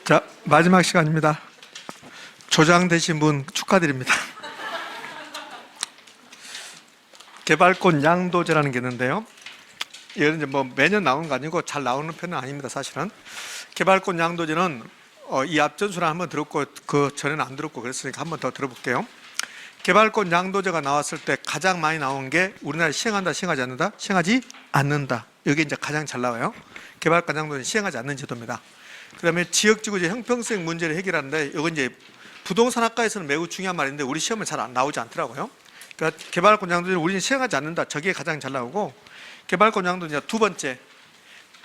자, 마지막 시간입니다. 조장되신 분 축하드립니다. 개발권 양도제라는 게 있는데요. 이건 이제 뭐 매년 나오는 거 아니고 잘 나오는 편은 아닙니다, 사실은. 개발권 양도제는 이 앞전수는 한번 들었고 그 전에는 안 들었고 그랬으니까 한번 더 들어볼게요. 개발권 양도제가 나왔을 때 가장 많이 나온 게 우리나라에 시행한다, 시행하지 않는다, 시행하지 않는다. 이게 이제 가장 잘 나와요. 개발권 양도제는 시행하지 않는 제도입니다. 그 다음에 지역지구제 형평성 문제를 해결하는데 이건 이제 부동산학과에서는 매우 중요한 말인데 우리 시험은 잘 안 나오지 않더라고요. 그러니까 개발권 양도제는 우리는 시행하지 않는다. 저게 가장 잘 나오고, 개발권 양도제 두 번째,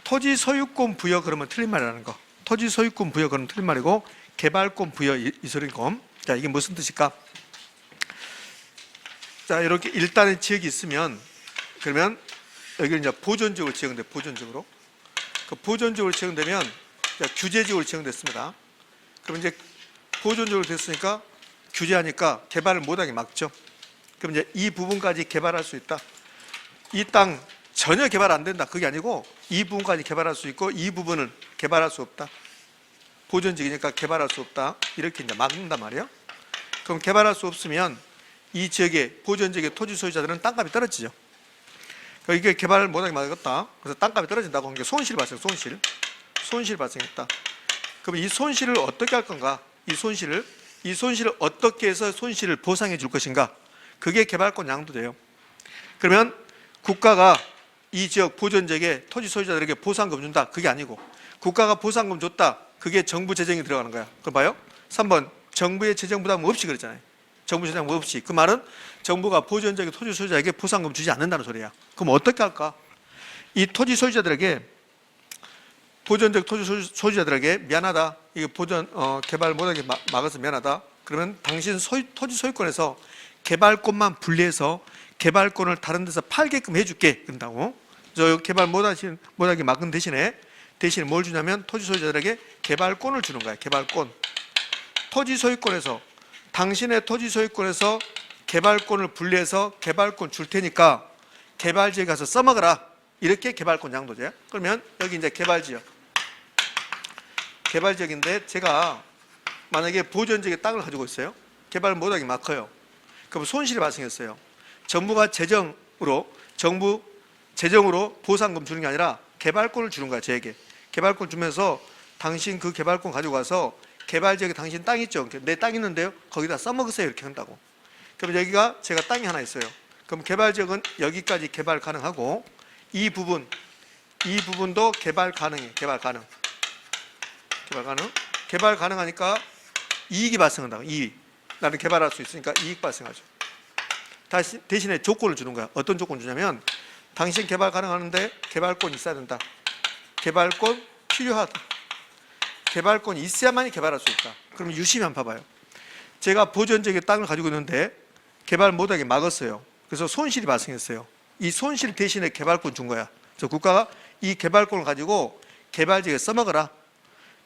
토지 소유권 부여 그러면 틀린 말이라는 거. 토지 소유권 부여 그러면 틀린 말이고, 개발권 부여 이 소리고. 자, 이게 무슨 뜻일까? 자, 이렇게 일단의 지역이 있으면, 그러면 여기를 이제 보존지역으로 지정돼. 보존지역으로. 그 보존지역으로 지정되면 규제지역으로 지정됐습니다. 그럼 이제 보존지역으로 됐으니까 규제하니까 개발을 못하게 막죠. 그럼 이제 이 부분까지 개발할 수 있다. 이 땅 전혀 개발 안 된다. 그게 아니고 이 부분까지 개발할 수 있고 이 부분은 개발할 수 없다. 보존지역이니까 개발할 수 없다. 이렇게 이제 막는단 말이에요. 그럼 개발할 수 없으면 이 지역의 보존지역의 토지 소유자들은 땅값이 떨어지죠. 그러니까 이게 개발을 못하게 막았다. 그래서 땅값이 떨어진다고 한 게 손실 발생, 손실 발생했다. 그럼 이 손실을 어떻게 할 건가? 이 손실을 어떻게 해서 손실을 보상해 줄 것인가? 그게 개발권 양도돼요. 그러면 국가가 이 지역 보존지역에 토지 소유자들에게 보상금 준다. 그게 아니고 국가가 보상금 줬다. 그게 정부 재정이 들어가는 거야. 그럼 봐요. 3번 정부의 재정 부담 없이 그랬잖아요. 정부 재정 없이. 그 말은 정부가 보존지역의 토지 소유자에게 보상금 주지 않는다는 소리야. 그럼 어떻게 할까? 이 토지 소유자들에게, 보존적 토지 소유자들에게 미안하다. 이거 개발 못하게 막아서 미안하다. 그러면 당신 토지 소유권에서 개발권만 분리해서 개발권을 다른 데서 팔게끔 해줄게. 그런다고. 저 개발 못하게 막은 대신에 뭘 주냐면 토지 소유자들에게 개발권을 주는 거야. 개발권. 토지 소유권에서, 당신의 토지 소유권에서 개발권을 분리해서 개발권 줄 테니까 개발지에 가서 써먹어라. 이렇게 개발권 양도제야. 그러면 여기 이제 개발지역인데 제가 만약에 보존지역에 땅을 가지고 있어요. 개발 못하게 막혀요. 그럼 손실이 발생했어요. 정부 재정으로 보상금 주는 게 아니라 개발권을 주는 거야, 저에게. 개발권 주면서 당신 그 개발권 가지고 가서 개발지역에 당신 땅 있죠? 내 땅 있는데요? 거기다 써먹으세요. 이렇게 한다고. 그럼 여기가 제가 땅이 하나 있어요. 그럼 개발지역은 여기까지 개발 가능하고 이 부분도 개발 가능해. 개발 가능하니까 이익이 발생한다고. 이익. 나는 개발할 수 있으니까 이익 발생하죠. 대신에 조건을 주는 거야. 어떤 조건 주냐면 당신 개발 가능하는데 개발권이 있어야 된다. 개발권 필요하다. 개발권이 있어야만이 개발할 수 있다. 그럼 유심히 한번 봐봐요. 제가 보존지역의 땅을 가지고 있는데 개발 못하게 막았어요. 그래서 손실이 발생했어요. 이 손실 대신에 개발권 준 거야. 그래서 국가가 이 개발권을 가지고 개발지역에 써먹어라.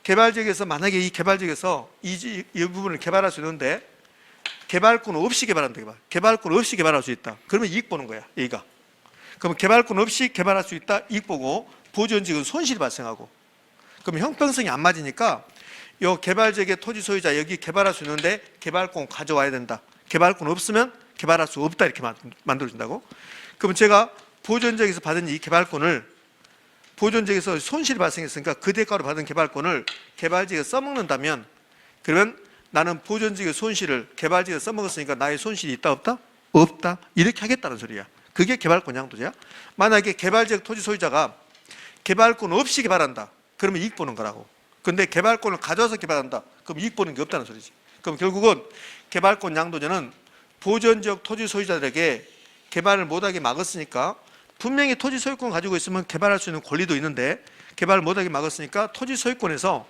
개발지역에서 만약에 이 개발지역에서 이 부분을 개발할 수 있는데 개발권 없이 개발한다. 개발권 없이 개발할 수 있다. 그러면 이익 보는 거야. 얘가. 그럼 개발권 없이 개발할 수 있다. 이익 보고 보존지역은 손실이 발생하고. 그럼 형평성이 안 맞으니까 이 개발지역의 토지 소유자 여기 개발할 수 있는데 개발권 가져와야 된다. 개발권 없으면 개발할 수 없다. 이렇게 만들어준다고. 그럼 제가 보존지역에서 받은 이 개발권을, 보존지역에서 손실이 발생했으니까 그 대가로 받은 개발권을 개발지역에 써먹는다면, 그러면 나는 보존지역의 손실을 개발지역에 써먹었으니까 나의 손실이 있다 없다? 없다. 이렇게 하겠다는 소리야. 그게 개발권 양도제야. 만약에 개발지역 토지 소유자가 개발권 없이 개발한다. 그러면 이익 보는 거라고. 근데 개발권을 가져와서 개발한다. 그럼 이익 보는 게 없다는 소리지. 그럼 결국은 개발권 양도제는 보존지역 토지 소유자들에게 개발을 못하게 막았으니까, 분명히 토지 소유권 가지고 있으면 개발할 수 있는 권리도 있는데 개발을 못하게 막았으니까 토지 소유권에서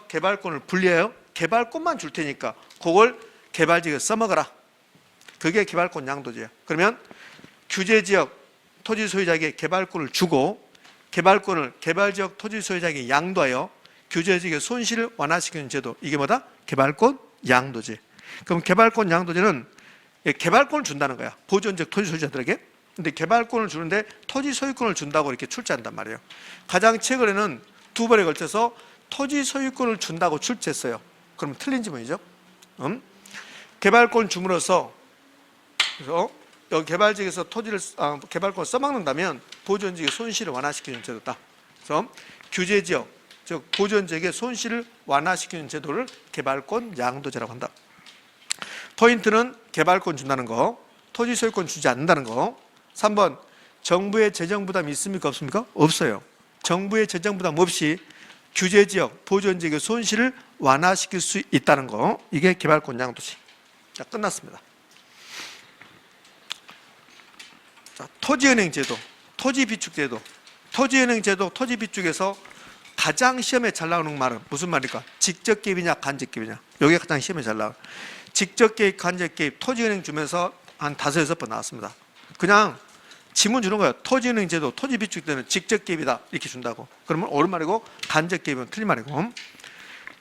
개발권을 분리해요. 개발권만 줄 테니까 그걸 개발지역에 써먹어라. 그게 개발권 양도제야. 그러면 규제지역 토지 소유자에게 개발권을 주고 개발권을 개발지역 토지 소유자에게 양도하여 규제지역의 손실을 완화시키는 제도. 이게 뭐다? 개발권 양도제. 그럼 개발권 양도제는 개발권을 준다는 거야. 보존적 토지 소유자들에게. 근데 개발권을 주는데 토지 소유권을 준다고 이렇게 출제한단 말이에요. 가장 최근에는 두 번에 걸쳐서 토지 소유권을 준다고 출제했어요. 그럼 틀린 지문이죠. 개발권 줌으로써 그래서 여기 개발지역에서 개발권을 써먹는다면 보존지역의 손실을 완화시키는 제도다. 그래서 규제지역, 즉 보존지역의 손실을 완화시키는 제도를 개발권 양도제라고 한다. 포인트는 개발권 준다는 거, 토지 소유권 주지 않는다는 거. 3번, 정부의 재정 부담이 있습니까 없습니까? 없어요. 정부의 재정 부담 없이 규제지역, 보존지역의 손실을 완화시킬 수 있다는 거. 이게 개발권 양도제. 자, 끝났습니다. 자, 토지은행 제도, 토지비축 제도. 토지은행 제도, 토지비축에서 가장 시험에 잘 나오는 말은 무슨 말일까? 직접 개입이냐 간접 개입이냐. 이게 가장 시험에 잘 나와요. 직접 개입, 간접 개입, 토지은행 주면서 한 5-6번 나왔습니다. 그냥 지문 주는 거예요. 토지은행 제도, 토지비축 때는 직접 개입이다 이렇게 준다고. 그러면 옳은 말이고 간접 개입은 틀린 말이고.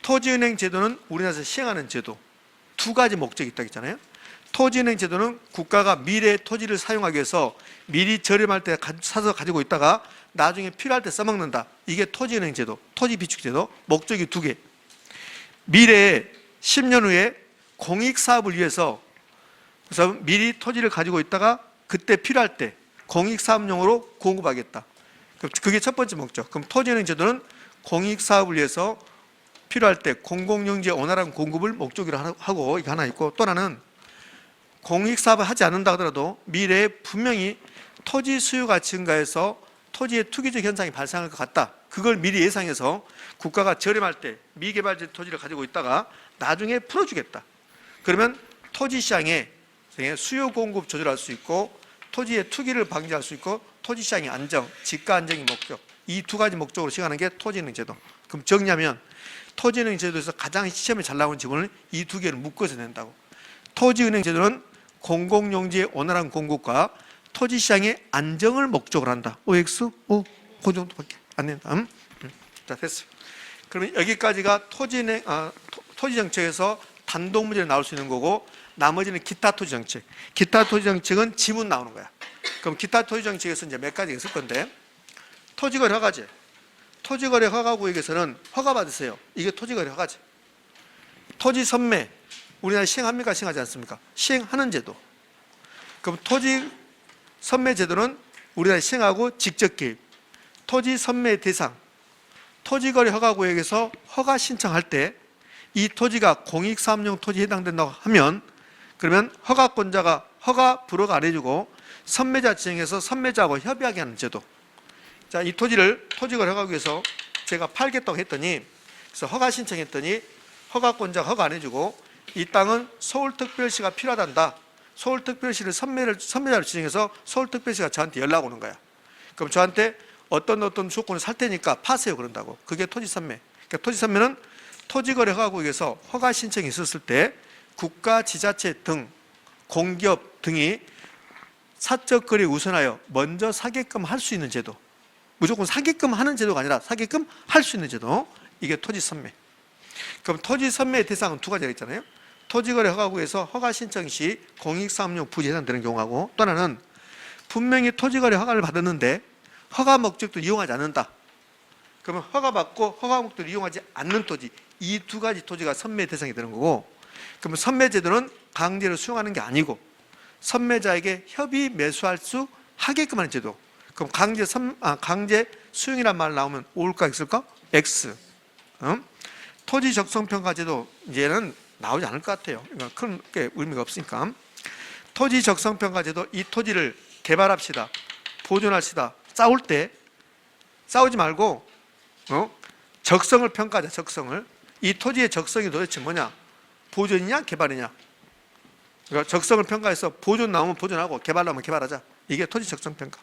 토지은행 제도는 우리나라에서 시행하는 제도. 두 가지 목적이 있다고 했잖아요. 토지은행 제도는 국가가 미래의 토지를 사용하기 위해서 미리 저렴할 때 사서 가지고 있다가 나중에 필요할 때 써먹는다. 이게 토지은행 제도, 토지비축 제도. 목적이 두 개. 미래에 10년 후에 공익사업을 위해서 그래서 미리 토지를 가지고 있다가 그때 필요할 때 공익사업용으로 공급하겠다. 그게 첫 번째 목적. 그럼 토지은행 제도는 공익사업을 위해서 필요할 때 공공용지의 원활한 공급을 목적으로 하고 이게 하나 있고, 또 하나는 공익사업을 하지 않는다 하더라도 미래에 분명히 토지 수요가 증가해서 토지의 투기적 현상이 발생할 것 같다. 그걸 미리 예상해서 국가가 저렴할 때 미개발지 토지를 가지고 있다가 나중에 풀어주겠다. 그러면 토지시장에 수요 공급 조절할 수 있고 토지의 투기를 방지할 수 있고 토지시장의 안정, 지가 안정이 목적. 이 두 가지 목적으로 시행하는 게 토지은행 제도. 그럼 정리하면 토지은행 제도에서 가장 시험에 잘 나오는 지문을 이 두 개를 묶어서 낸다고. 토지은행 제도는 공공용지의 원활한 공급과 토지시장의 안정을 목적으로 한다. OX? 그 정도밖에 안 낸다. 자, 됐어요. 그러면 여기까지가 토지정책에서 단독 문제로 나올 수 있는 거고, 나머지는 기타 토지정책. 기타 토지정책은 지문 나오는 거야. 그럼 기타 토지정책에서 이제 몇 가지가 있을 건데, 토지거래 허가제. 토지거래 허가구역에서는 허가받으세요. 이게 토지거래 허가제. 토지선매. 우리나라 시행합니까? 시행하지 않습니까? 시행하는 제도. 그럼 토지선매 제도는 우리나라 시행하고 직접 개입. 토지선매 대상. 토지거래 허가구역에서 허가 신청할 때 이 토지가 공익사업용 토지에 해당된다고 하면 그러면 허가권자가 허가 불허가 안 해주고 선매자 지정해서 선매자하고 협의하게 하는 제도. 자, 이 토지를 토지거래 허가구역에서 제가 팔겠다고 했더니 그래서 허가 신청했더니 허가권자가 허가 안 해주고 이 땅은 서울특별시가 필요하단다. 서울특별시를 선매자로 지정해서 서울특별시가 저한테 연락 오는 거야. 그럼 저한테 어떤 조건을 살 테니까 파세요 그런다고. 그게 토지선매. 그러니까 토지선매는 토지거래 허가구역에서 허가 신청이 있었을 때 국가, 지자체 등 공기업 등이 사적 거래에 우선하여 먼저 사게끔 할 수 있는 제도. 무조건 사게끔 하는 제도가 아니라 사게끔 할 수 있는 제도. 이게 토지선매. 그럼 토지선매의 대상은 두 가지가 있잖아요. 토지거래 허가구역에서 허가 신청 시 공익사업용 부지에 해당되는 경우하고, 또 하나는 분명히 토지거래 허가를 받았는데 허가 목적도 이용하지 않는다. 그러면 허가받고 허가 목적을 이용하지 않는 토지, 이 두 가지 토지가 선매 대상이 되는 거고, 그러면 선매제도는 강제로 수용하는 게 아니고 선매자에게 협의 매수할 수 하게끔 하는 제도. 그럼 강제 수용이란 말 나오면 O일까 X일까? X. 토지 적성평가 제도 이제는 나오지 않을 것 같아요. 큰 의미가 없으니까. 토지 적성평가 제도, 이 토지를 개발합시다, 보존합시다. 싸울 때 싸우지 말고 적성을 평가하자. 적성을. 이 토지의 적성이 도대체 뭐냐? 보존이냐 개발이냐? 그러니까 적성을 평가해서 보존 나오면 보존하고 개발 나오면 개발하자. 이게 토지 적성 평가.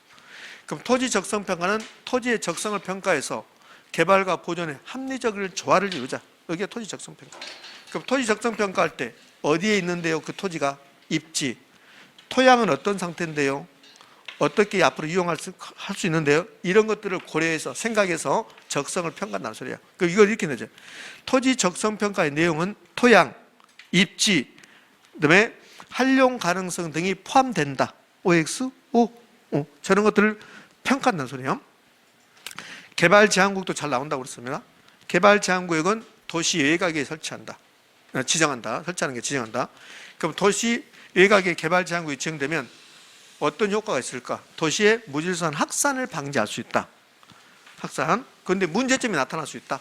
그럼 토지 적성 평가는 토지의 적성을 평가해서 개발과 보존의 합리적인 조화를 이루자. 이게 토지 적성 평가. 그럼 토지 적성 평가할 때 어디에 있는데요? 그 토지가 입지, 토양은 어떤 상태인데요? 어떻게 앞으로 이용할 수 있는데요? 이런 것들을 고려해서 생각해서 적성을 평가한다는 소리야. 이걸 이렇게 내죠. 토지 적성 평가의 내용은 토양, 입지, 그다음에 활용 가능성 등이 포함된다. OX, 저런 것들을 평가한다는 소리예요. 개발 제한구역도 잘 나온다고 그랬습니다. 개발 제한구역은 도시 외곽에 설치한다. 지정한다. 설치하는 게 지정한다. 그럼 도시 외곽에 개발 제한구역이 지정되면 어떤 효과가 있을까? 도시의 무질서한 확산을 방지할 수 있다. 확산. 그런데 문제점이 나타날 수 있다.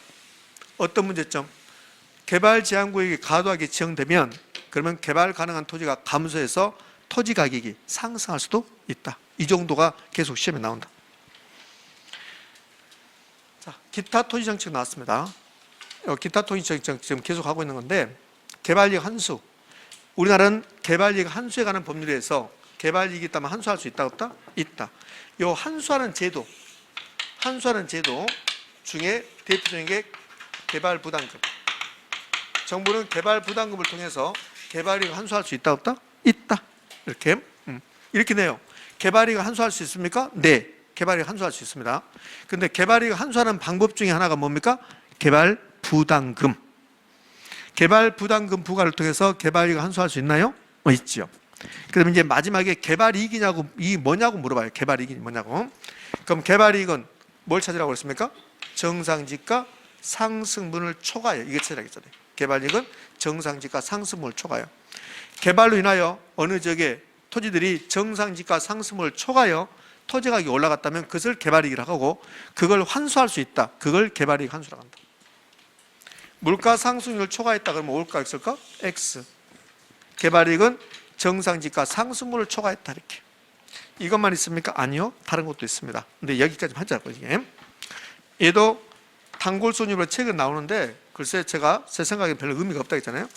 어떤 문제점? 개발 제한구역이 과도하게 지정되면 그러면 개발 가능한 토지가 감소해서 토지 가격이 상승할 수도 있다. 이 정도가 계속 시험에 나온다. 자, 기타 토지 정책 나왔습니다. 기타 토지 정책 지금 계속 하고 있는 건데, 개발이익 환수. 우리나라는 개발이익 환수에 관한 법률에서 개발이익이 있다면 환수할 수 있다 없다? 있다. 이 환수하는 제도 중에 대표적인 게 개발 부담금. 정부는 개발 부담금을 통해서 개발이익을 환수할 수 있다 없다? 있다. 이렇게 내요. 개발이익을 환수할 수 있습니까? 네. 개발이익 환수할 수 있습니다. 그런데 개발이익 환수하는 방법 중에 하나가 뭡니까? 개발 부담금. 개발 부담금 부과를 통해서 개발이익을 환수할 수 있나요? 있지요. 그러면 이제 마지막에 개발이익이냐고, 이게 뭐냐고 물어봐요. 개발이익이 뭐냐고. 그럼 개발이익은 뭘 찾으라고 그랬습니까? 정상지가 상승분을 초과해요. 이게 찾으라고 했잖아요. 개발이익은 정상지가 상승분을 초과해요. 개발로 인하여 어느 지역에 토지들이 정상지가 상승분을 초과하여 토지 가격이 올라갔다면 그것을 개발이익이라고 하고, 그걸 환수할 수 있다. 그걸 개발이익 환수라고 한다. 물가 상승률을 초과했다 그러면 올까 있을까? X. 개발이익은 정상지가 상승분을 초과했다. 이렇게. 이것만 있습니까? 아니요. 다른 것도 있습니다. 근데 여기까지 하자고. 얘도 단골손님으로 책은 나오는데, 글쎄 제가 제 생각에 별로 의미가 없다 했잖아요.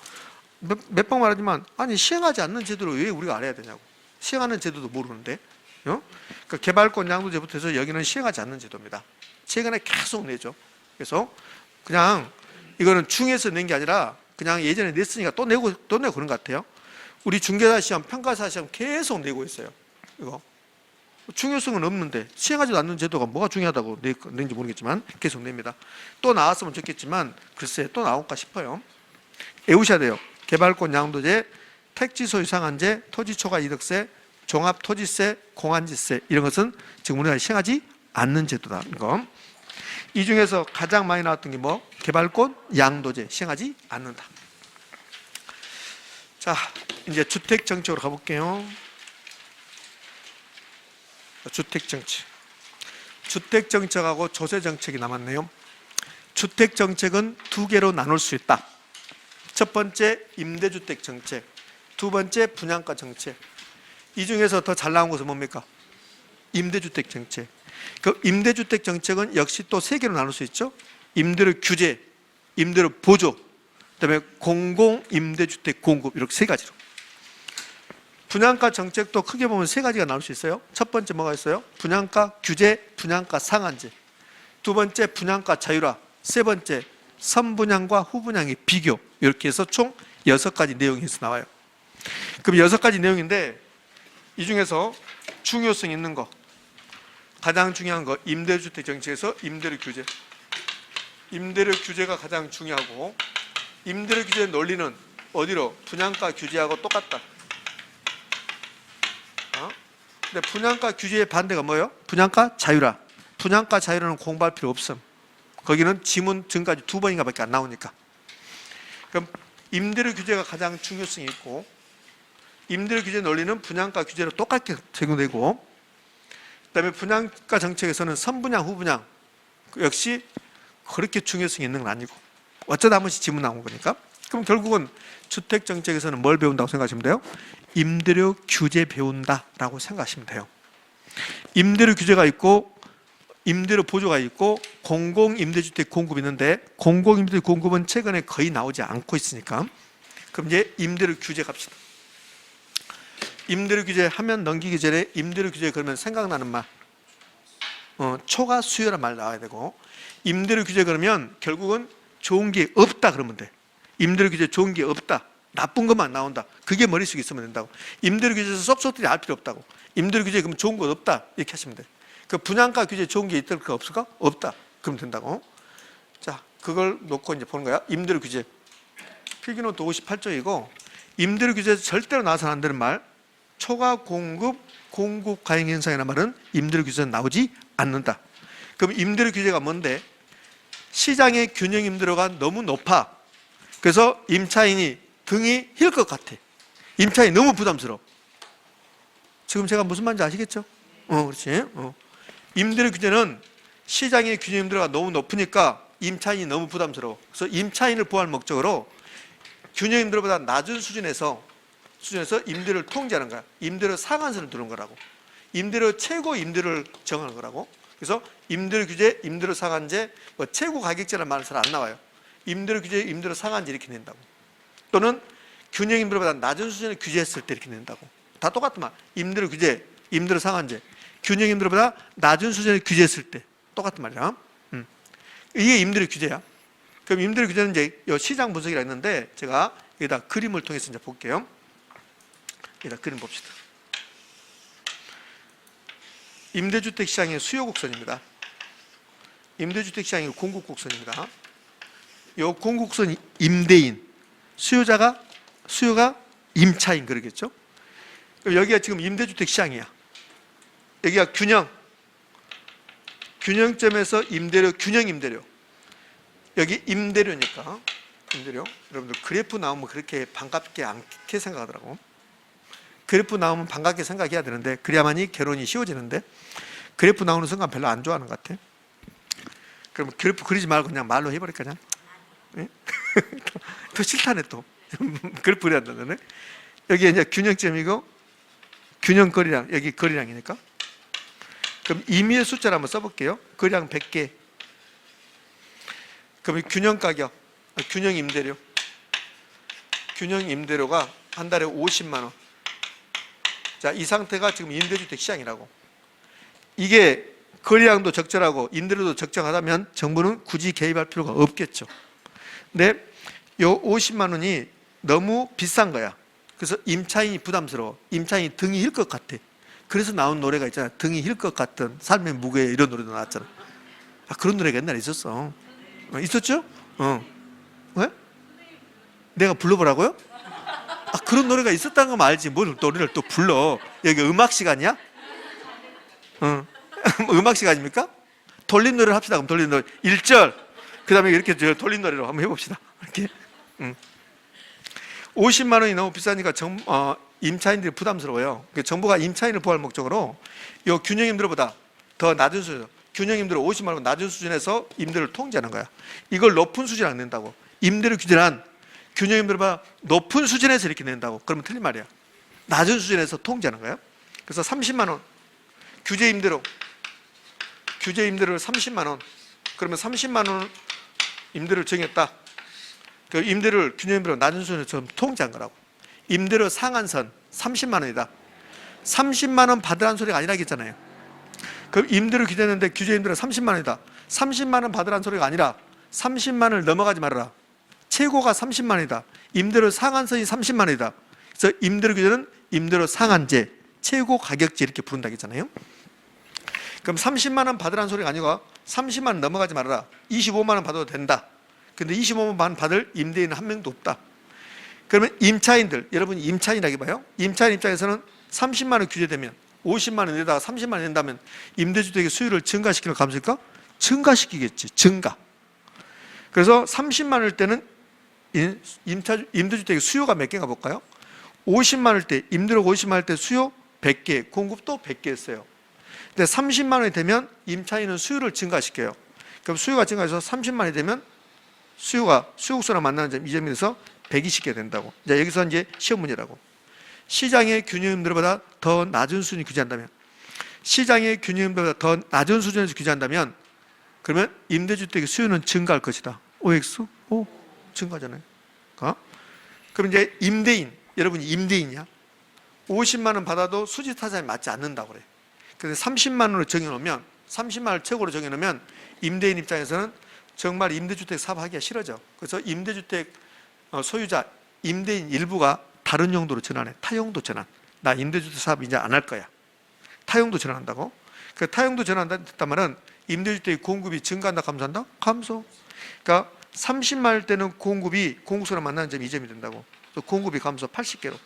몇 번 말하지만, 아니 시행하지 않는 제도를 왜 우리가 알아야 되냐고. 시행하는 제도도 모르는데. 그러니까 개발권 양도제부터 해서 여기는 시행하지 않는 제도입니다. 최근에 계속 내죠. 그래서 그냥 이거는 중에서 낸 게 아니라 그냥 예전에 냈으니까 또 내고 그런 것 같아요. 우리 중개사 시험, 평가사 시험 계속 내고 있어요. 이거 중요성은 없는데, 시행하지도 않는 제도가 뭐가 중요하다고 낸지 모르겠지만 계속 냅니다. 또 나왔으면 좋겠지만 글쎄 또 나올까 싶어요. 외우셔야 돼요. 개발권 양도제, 택지 소유 상한제, 토지 초과 이득세, 종합토지세, 공한지세, 이런 것은 지금 우리가 시행하지 않는 제도다. 이거. 이 중에서 가장 많이 나왔던 게 뭐? 개발권 양도제, 시행하지 않는다. 자, 이제 주택정책으로 가볼게요. 주택정책. 주택정책하고 조세정책이 남았네요. 주택정책은 두 개로 나눌 수 있다. 첫 번째 임대주택정책, 두 번째 분양가정책. 이 중에서 더 잘 나온 것은 뭡니까? 임대주택정책. 그 임대주택정책은 역시 또 세 개로 나눌 수 있죠. 임대료 규제, 임대료 보조, 그다음에 공공임대주택 공급, 이렇게 세 가지로. 분양가 정책도 크게 보면 세 가지가 나올 수 있어요. 첫 번째 뭐가 있어요? 분양가 규제, 분양가 상한제. 두 번째 분양가 자율화. 세 번째 선분양과 후분양의 비교. 이렇게 해서 총 6가지 내용이 나와요. 그럼 6가지 내용인데, 이 중에서 중요성 있는 거, 가장 중요한 거, 임대주택 정책에서 임대료 규제. 임대료 규제가 가장 중요하고, 임대료 규제 논리는 어디로? 분양가 규제하고 똑같다. 근데 분양가 규제의 반대가 뭐예요? 분양가 자율화. 분양가 자율화는 공부할 필요 없음. 거기는 지문 증가지 2번인가 밖에 안 나오니까. 그럼 임대료 규제가 가장 중요성이 있고, 임대료 규제 논리는 분양가 규제로 똑같게 적용되고, 그다음에 분양가 정책에서는 선분양, 후분양 역시 그렇게 중요성이 있는 건 아니고, 어쩌다 한 번씩 지문 나온 거니까. 그럼 결국은 주택 정책에서는 뭘 배운다고 생각하시면 돼요? 임대료 규제 배운다라고 생각하시면 돼요. 임대료 규제가 있고, 임대료 보조가 있고, 공공임대주택 공급이 있는데, 공공임대주택 공급은 최근에 거의 나오지 않고 있으니까, 그럼 이제 임대료 규제 갑시다. 임대료 규제 하면 넘기기 전에 임대료 규제 그러면 생각나는 말, 초과 수요란 말 나와야 되고, 임대료 규제 그러면 결국은 좋은 게 없다 그러면 돼. 임대료 규제 좋은 게 없다, 나쁜 것만 나온다, 그게 머릿속에 있으면 된다고. 임대료 규제에서 쏙쏙들이 알 필요 없다고. 임대료 규제 그러면 좋은 거 없다, 이렇게 하시면 돼. 그 분양가 규제 좋은 게 있을까 없을까? 없다, 그러면 된다고. 자, 그걸 놓고 이제 보는 거야. 임대료 규제 필기노트 58쪽이고, 임대료 규제에서 절대로 나와서는 안 되는 말, 초과 공급, 공급 가행 현상이라는 말은 임대료 규제는 나오지 않는다. 그럼 임대료 규제가 뭔데? 시장의 균형 임대료가 너무 높아. 그래서 임차인이 등이 힐 것 같아. 임차인이 너무 부담스러워. 지금 제가 무슨 말인지 아시겠죠? 그렇지. 임대료 규제는 시장의 균형 임대료가 너무 높으니까 임차인이 너무 부담스러워. 그래서 임차인을 보호할 목적으로 균형 임대료보다 낮은 수준에서 임대료를 통제하는 거야. 임대료 상한선을 두는 거라고. 임대료 최고 임대료를 정하는 거라고. 그래서 임대료 규제, 임대료 상한제, 뭐 최고 가격제라는 말은 잘 안 나와요. 임대료 규제, 임대료 상한제 이렇게 낸다고. 또는 균형 임대료보다 낮은 수준을 규제했을 때 이렇게 낸다고. 다 똑같은 말. 임대료 규제, 임대료 상한제, 균형 임대료보다 낮은 수준을 규제했을 때 똑같은 말이야. 이게 임대료 규제야. 그럼 임대료 규제는 이제 시장 분석이라 했는데 제가 여기다 그림을 통해서 이제 볼게요. 여기다 그림 봅시다. 임대주택 시장의 수요 곡선입니다. 임대주택 시장의 공급 곡선입니다. 이 공급선 임대인, 수요가 임차인 그러겠죠. 여기가 지금 임대주택 시장이야. 여기가 균형점에서 임대료, 균형 임대료. 여기 임대료니까 임대료. 여러분들 그래프 나오면 그렇게 반갑게 않게 생각하더라고. 그래프 나오면 반갑게 생각해야 되는데 그래야만이 결혼이 쉬워지는데 그래프 나오는 순간 별로 안 좋아하는 것 같아. 그럼 그래프 그리지 말고 그냥 말로 해버릴까 그냥. 또 싫다네 또. 그래프 그려야 된다네. 여기 이제 균형점이고 균형거리량, 여기 거리량이니까. 그럼 임의의 숫자를 한번 써볼게요. 거리량 100개. 그럼 균형 가격, 균형 임대료. 균형 임대료가 한 달에 50만 원. 자, 이 상태가 지금 임대주택 시장이라고. 이게 거리량도 적절하고 임대료도 적정하다면 정부는 굳이 개입할 필요가 없겠죠. 근데 요 50만 원이 너무 비싼 거야. 그래서 임차인이 부담스러워. 임차인이 등이 힐 것 같아. 그래서 나온 노래가 있잖아. 등이 힐 것 같은 삶의 무게 이런 노래도 나왔잖아. 그런 노래가 옛날에 있었어. 있었죠? 왜? 내가 불러보라고요? 그런 노래가 있었다는 거 알지. 뭘 노래를 또 불러. 여기 음악 시간이야? 음악 시간입니까? 돌림 노래를 합시다. 그럼 돌림 노래 1절. 그 다음에 이렇게 돌림 노래로 한번 해봅시다. 이렇게. 50만 원이 너무 비싸니까 임차인들이 부담스러워요. 정부가 임차인을 보호할 목적으로 이 균형 임대료보다 더 낮은 수준, 균형 임대료 50만 원 낮은 수준에서 임대료를 통제하는 거야. 이걸 높은 수준에 안 낸다고. 임대료 규제란 균형 임대료보다 높은 수준에서 이렇게 낸다고. 그러면 틀린 말이야. 낮은 수준에서 통제하는 거야. 그래서 30만 원 규제 임대료를 30만 원. 그러면 30만 원 임대료를 정했다. 그 임대료를 균형 임대료 낮은 수준에서 통제한 거라고. 임대료 상한선 30만 원이다. 30만 원 받으라는 소리가 아니라겠잖아요. 그럼 임대료 규제했는데 규제 임대료 30만 원이다. 30만 원 받으라는 소리가 아니라 30만 원을 넘어가지 말아라. 최고가 30만 원이다. 임대료 상한선이 30만 원이다. 그래서 임대료 규제는 임대료 상한제, 최고 가격제 이렇게 부른다겠잖아요. 그럼 30만 원 받으라는 소리가 아니고 30만 원 넘어가지 말아라. 25만 원 받아도 된다. 근데 25만 원 받을 임대인은 한 명도 없다. 그러면 임차인들, 여러분이 임차인이라고 봐요. 임차인 입장에서는 30만 원 규제되면 50만 원에다가 30만 원 낸다면 임대주택의 수요를 증가시키는 감소일까? 증가시키겠지. 증가. 그래서 30만 원일 때는 임대주택의 수요가 몇 개인가 볼까요? 50만 원일 때, 임대료가 50만 원일 때 수요 100개, 공급도 100개였어요. 근데 30만 원이 되면 임차인은 수요를 증가시켜요. 그럼 수요가 증가해서 30만 원이 되면 수요국수랑 만나는 점, 이 점이 돼서 120개 된다고. 자, 여기서 이제 시험 문제라고. 시장의 균형 임대료보다 더 낮은 수준이 규제한다면, 시장의 균형 임대료보다 더 낮은 수준에서 규제한다면, 그러면 임대주택의 수요는 증가할 것이다. OX? 증가잖아요. 그럼 이제 임대인, 여러분이 임대인이야. 50만 원 받아도 수지 타산에 맞지 않는다고 그래. 그래서 30만 원을 정해놓으면, 30만 원을 최고로 정해놓으면 임대인 입장에서는 정말 임대주택 사업하기가 싫어져. 그래서 임대주택 소유자, 임대인 일부가 다른 용도로 전환해. 타용도 전환. 나 임대주택 사업 이제 안 할 거야. 타용도 전환한다고. 그 타용도 전환한다는 말은 임대주택의 공급이 증가한다, 감소한다? 감소. 그러니까 30만 원 때는 공급수랑 만나는 점이 2점이 된다고. 또 공급이 감소 80개로.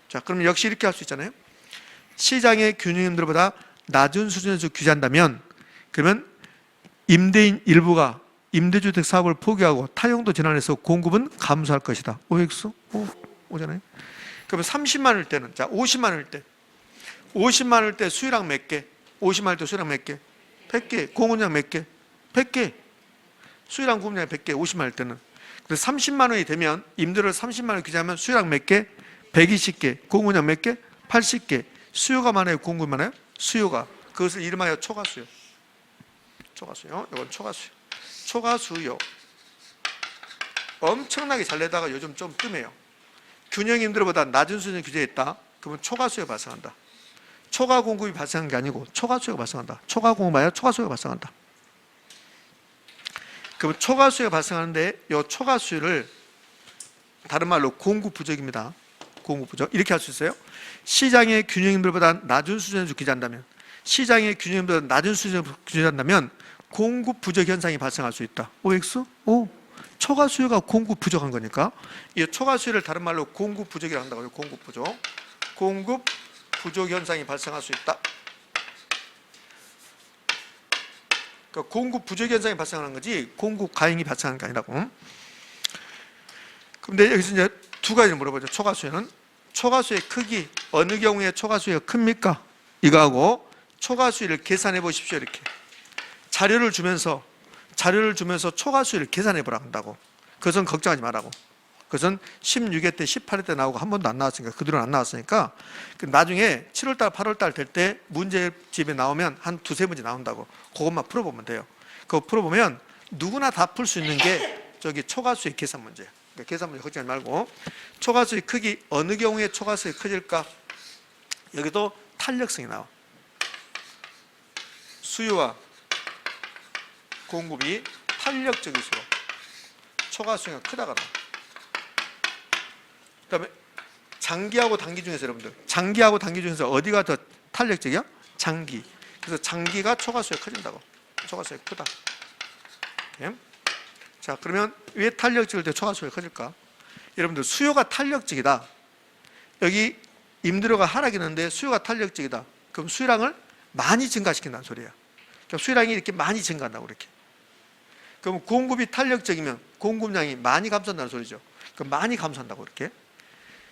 자, 그럼 역시 이렇게 할 수 있잖아요. 시장의 균형 임대료보다 낮은 수준에서 규제한다면 그러면 임대인 일부가 임대주택 사업을 포기하고 타용도 전환해서 공급은 감소할 것이다. OX? 오잖아요. 그러면 30만 원일 때는, 자, 50만 원일 때. 50만 원일 때 수유량 몇 개? 50만 원일 때 수유량 몇 개? 100개. 공급량 몇 개? 100개. 수유량 공급량 100개. 50만 원일 때는. 그래서 30만 원이 되면 임대료를 30만 원 규제하면 수유량 몇 개? 120개. 공급량 몇 개? 80개. 수요가 많아요? 공급이 많아요? 수요가. 그것을 이름하여 초과수요. 초과수요. 이건 초과수요. 초과수요. 엄청나게 잘 내다가 요즘 좀 뜸해요. 균형 임대료보다 낮은 수준의 규제했다. 그러면 초과수요가 발생한다. 초과 공급이 발생한 게 아니고 초과수요가 발생한다. 초과 공급 아니라 초과수요가 발생한다. 그러면 초과수요가 발생하는데 이 초과수요를 다른 말로 공급 부족입니다. 공급 부족. 이렇게 할 수 있어요. 시장의 균형 임대료보다 낮은 수준에서 규제한다면, 시장의 균형 임대료보다 낮은 수준에서 규제한다면 공급 부족 현상이 발생할 수 있다. OX? 오. 초과 수요가 공급 부족한 거니까 이 초과 수요를 다른 말로 공급 부족이라고 한다고요. 공급 부족. 공급 부족 현상이 발생할 수 있다. 그러니까 공급 부족 현상이 발생하는 거지 공급 과잉이 발생하는 게 아니라고. 그런데 여기서 이제 두 가지를 물어보죠. 초과 수요는 초과 수요의 크기, 어느 경우에 초과 수요가 큽니까? 이거하고 초과 수요를 계산해 보십시오. 이렇게 자료를 주면서 초과 수요를 계산해 보라고 한다고. 그것은 걱정하지 말라고. 그것은 16회 때 18회 때 나오고 한 번도 안 나왔으니까, 그 뒤로는 안 나왔으니까 나중에 7월달 8월달 될 때 문제집에 나오면 한 두세 문제 나온다고. 그것만 풀어보면 돼요. 그거 풀어보면 누구나 다 풀 수 있는 게 저기 초과 수요 계산 문제예요. 그러니까 계산 문제 걱정하지 말고 초과 수요 크기, 어느 경우에 초과 수요 커질까? 여기도 탄력성이 나와. 수요와 공급이 탄력적일수록 초과 수요가 크다가 나와. 그 다음에 장기하고 단기 중에서 여러분들, 장기하고 단기 중에서 어디가 더 탄력적이야? 장기. 그래서 장기가 초과 수요가 커진다고. 초과 수요가 크다. 오케이? 자, 그러면 왜 탄력적일 때 초과 수요가 커질까? 여러분들 수요가 탄력적이다. 여기 임대료가 하락이는데 수요가 탄력적이다. 그럼 수요량을 많이 증가시킨다는 소리야. 그러니까 수요량이 이렇게 많이 증가한다고 이렇게. 그럼 공급이 탄력적이면 공급량이 많이 감소한다는 소리죠. 그럼 많이 감소한다고 이렇게.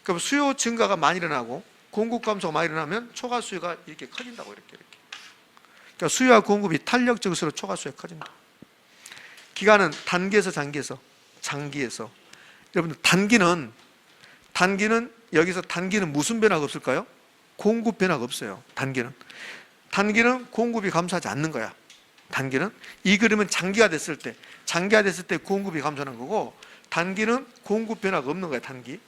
그럼 수요 증가가 많이 일어나고 공급 감소가 많이 일어나면 초과 수요가 이렇게 커진다고 이렇게. 그러니까 수요와 공급이 탄력적일수록 초과 수요가 커진다. 기간은 단기에서 장기에서, 장기에서. 여러분들 단기는 여기서 단기는 무슨 변화가 없을까요? 공급 변화가 없어요. 단기는 공급이 감소하지 않는 거야. 단기는 이 그림은 장기가 됐을 때 공급이 감소하는 거고, 단기는 공급 변화가 없는 거야. 단기.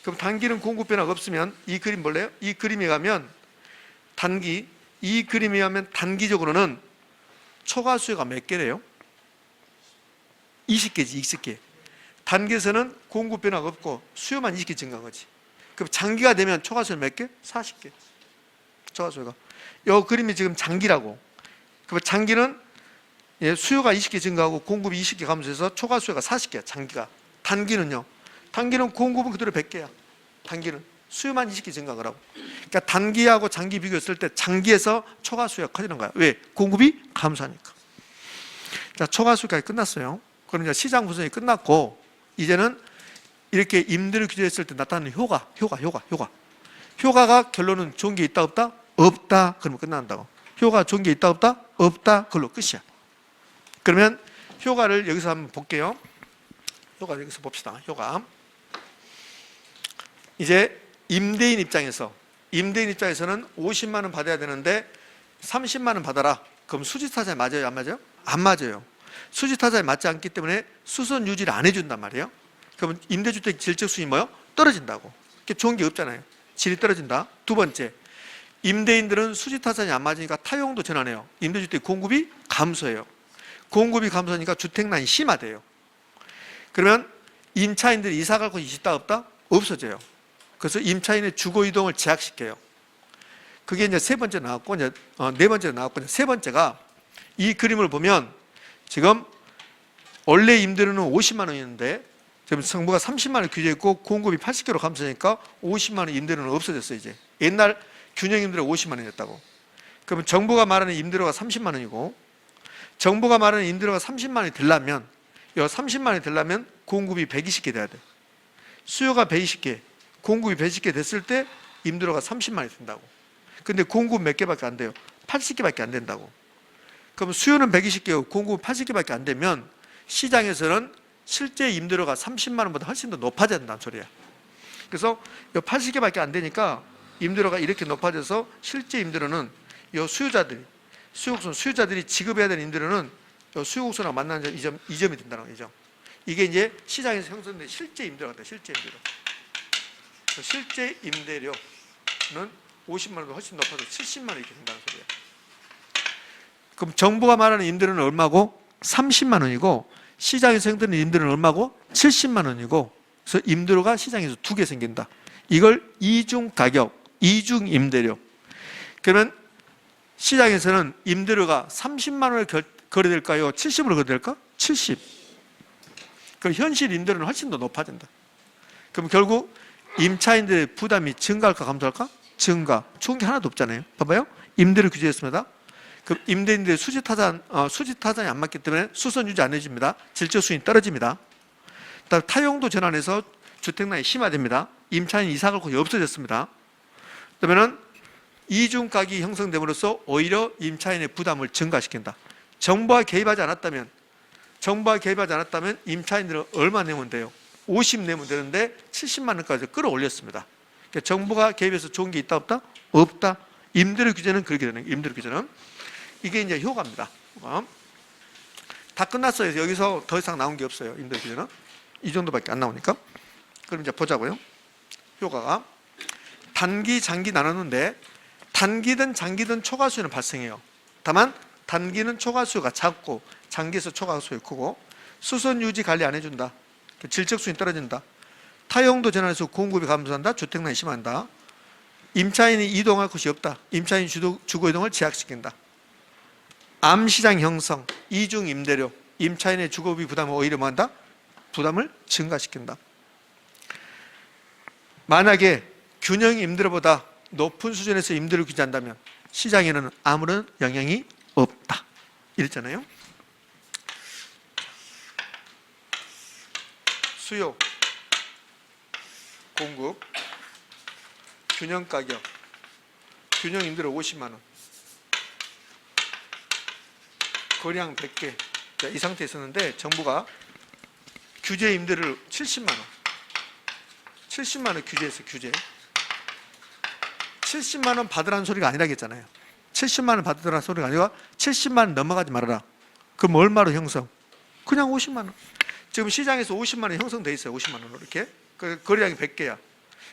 그럼 단기는 공급 변화가 없으면 이 그림 볼래요? 이 그림에 가면 이 그림에 가면 단기적으로는 초과 수요가 몇 개래요? 20개지, 20개. 단기에서는 공급 변화가 없고 수요만 20개 증가한 거지. 그럼 장기가 되면 초과 수요 몇 개? 40개. 초과 수요가. 이 그림이 지금 장기라고. 그럼 장기는 수요가 20개 증가하고 공급이 20개 감소해서 초과 수요가 40개야. 장기가. 단기는요? 단기는 공급은 그대로 100개야. 단기는 수요만 20개 증가한 거라고. 그러니까 단기하고 장기 비교했을 때 장기에서 초과 수요가 커지는 거야. 왜? 공급이 감소하니까. 자, 초과 수요까지 끝났어요. 그럼 이제 시장 분석이 끝났고, 이제는 이렇게 임대료 규제했을 때 나타나는 효과가 결론은 좋은 게 있다 없다? 없다. 그러면 끝난다고. 효과가 좋은 게 있다 없다? 없다. 그걸로 끝이야. 그러면 효과를 여기서 한번 볼게요. 효과 여기서 봅시다. 효과. 이제 임대인 입장에서는 50만 원 받아야 되는데 30만 원 받아라. 그럼 수지타산에 맞아요? 안 맞아요? 안 맞아요. 수지타산에 맞지 않기 때문에 수선 유지를 안 해준단 말이에요. 그러면 임대주택 질적 수익이 뭐요? 떨어진다고. 이게 좋은 게 없잖아요. 질이 떨어진다. 두 번째, 임대인들은 수지타산이 안 맞으니까 타용도 전환해요. 임대주택 공급이 감소해요. 공급이 감소하니까 주택난이 심화돼요. 그러면 임차인들이 이사 갈 곳이 있다 없다? 없어져요. 그래서 임차인의 주거 이동을 제약시켜요. 그게 이제 세 번째 나왔고, 이제 네 번째 나왔고, 세 번째가 이 그림을 보면 지금 원래 임대료는 50만 원이었는데 지금 정부가 30만 원 규제했고 공급이 80개로 감소하니까 50만 원 임대료는 없어졌어요. 이제 옛날 균형 임대료 50만 원이었다고. 그러면 정부가 말하는 임대료가 30만 원이고 정부가 말하는 임대료가 30만 원이 되려면, 이 30만 원이 되려면 공급이 120개 돼야 돼. 수요가 120개, 공급이 120개 됐을 때 임대료가 30만 원이 된다고. 근데 공급 몇 개밖에 안 돼요? 80개밖에 안 된다고. 그럼 수요는 120개고 공급은 80개밖에 안 되면 시장에서는 실제 임대료가 30만 원보다 훨씬 더 높아져야 된다는 소리야. 그래서 이 80개밖에 안 되니까 임대료가 이렇게 높아져서 실제 임대료는 이 수요자들이 지급해야 되는 임대료는 이 수요국선하고 만나는 점, 이 점이 된다는 거죠. 이게 이제 시장에서 형성된 실제 임대료가 돼. 실제 임대료. 실제 임대료는 50만 원보다 훨씬 높아서 70만 원 이렇게 된다는 소리야. 그럼 정부가 말하는 임대료는 얼마고? 30만 원이고 시장에서 형성되는 임대료는 얼마고? 70만 원이고. 그래서 임대료가 시장에서 두 개 생긴다. 이걸 이중 가격, 이중 임대료. 그러면 시장에서는 임대료가 30만 원에 거래될까요? 70으로 거래될까? 70. 그럼 현실 임대료는 훨씬 더 높아진다. 그럼 결국 임차인들의 부담이 증가할까 감소할까? 증가. 좋은 게 하나도 없잖아요. 봐봐요. 임대료 규제했습니다. 그럼 임대인들의 수지 타산이 안 맞기 때문에 수선 유지 안 해줍니다. 질적 수익이 떨어집니다. 타용도 전환해서 주택난이 심화됩니다. 임차인 이사가 거의 없어졌습니다. 그러면은 이중 가격이 형성됨으로써 오히려 임차인의 부담을 증가시킨다. 정부가 개입하지 않았다면 임차인들은 얼마 내면 돼요? 50 내면 되는데 70만 원까지 끌어올렸습니다. 그러니까 정부가 개입해서 좋은 게 있다 없다? 없다. 임대료 규제는 그렇게 되는 거예요. 임대료 규제는 이게 이제 효과입니다. 다 끝났어요. 여기서 더 이상 나온 게 없어요. 임대료 규제는 이 정도밖에 안 나오니까. 그럼 이제 보자고요. 효과가 단기, 장기 나눴는데 단기든 장기든 초과수요는 발생해요. 다만 단기는 초과수요가 작고 장기에서 초과수요 크고 수선 유지 관리 안 해준다. 질적 수익이 떨어진다. 타용도 전환해서 공급이 감소한다. 주택난이 심한다. 임차인이 이동할 곳이 없다. 임차인 주거 이동을 제약시킨다. 암시장 형성, 이중 임대료, 임차인의 주거비 부담을 오히려 뭐한다? 부담을 증가시킨다. 만약에 균형 임대료보다 높은 수준에서 임대료를 규제한다면 시장에는 아무런 영향이 없다. 이랬잖아요. 수요, 공급, 균형 가격, 균형 임대료 50만 원, 거량 100개. 자, 이 상태에 있었는데 정부가 규제 임대료를 70만 원. 70만 원 규제했어요. 규제. 70만 원 받으라는 소리가 아니라겠잖아요. 70만 원 받으라는 소리가 아니라 70만 원 넘어가지 말아라. 그럼 얼마로 형성? 그냥 50만 원. 지금 시장에서 50만 원 형성돼 있어요. 50만 원으로 이렇게. 거래량이 100개야.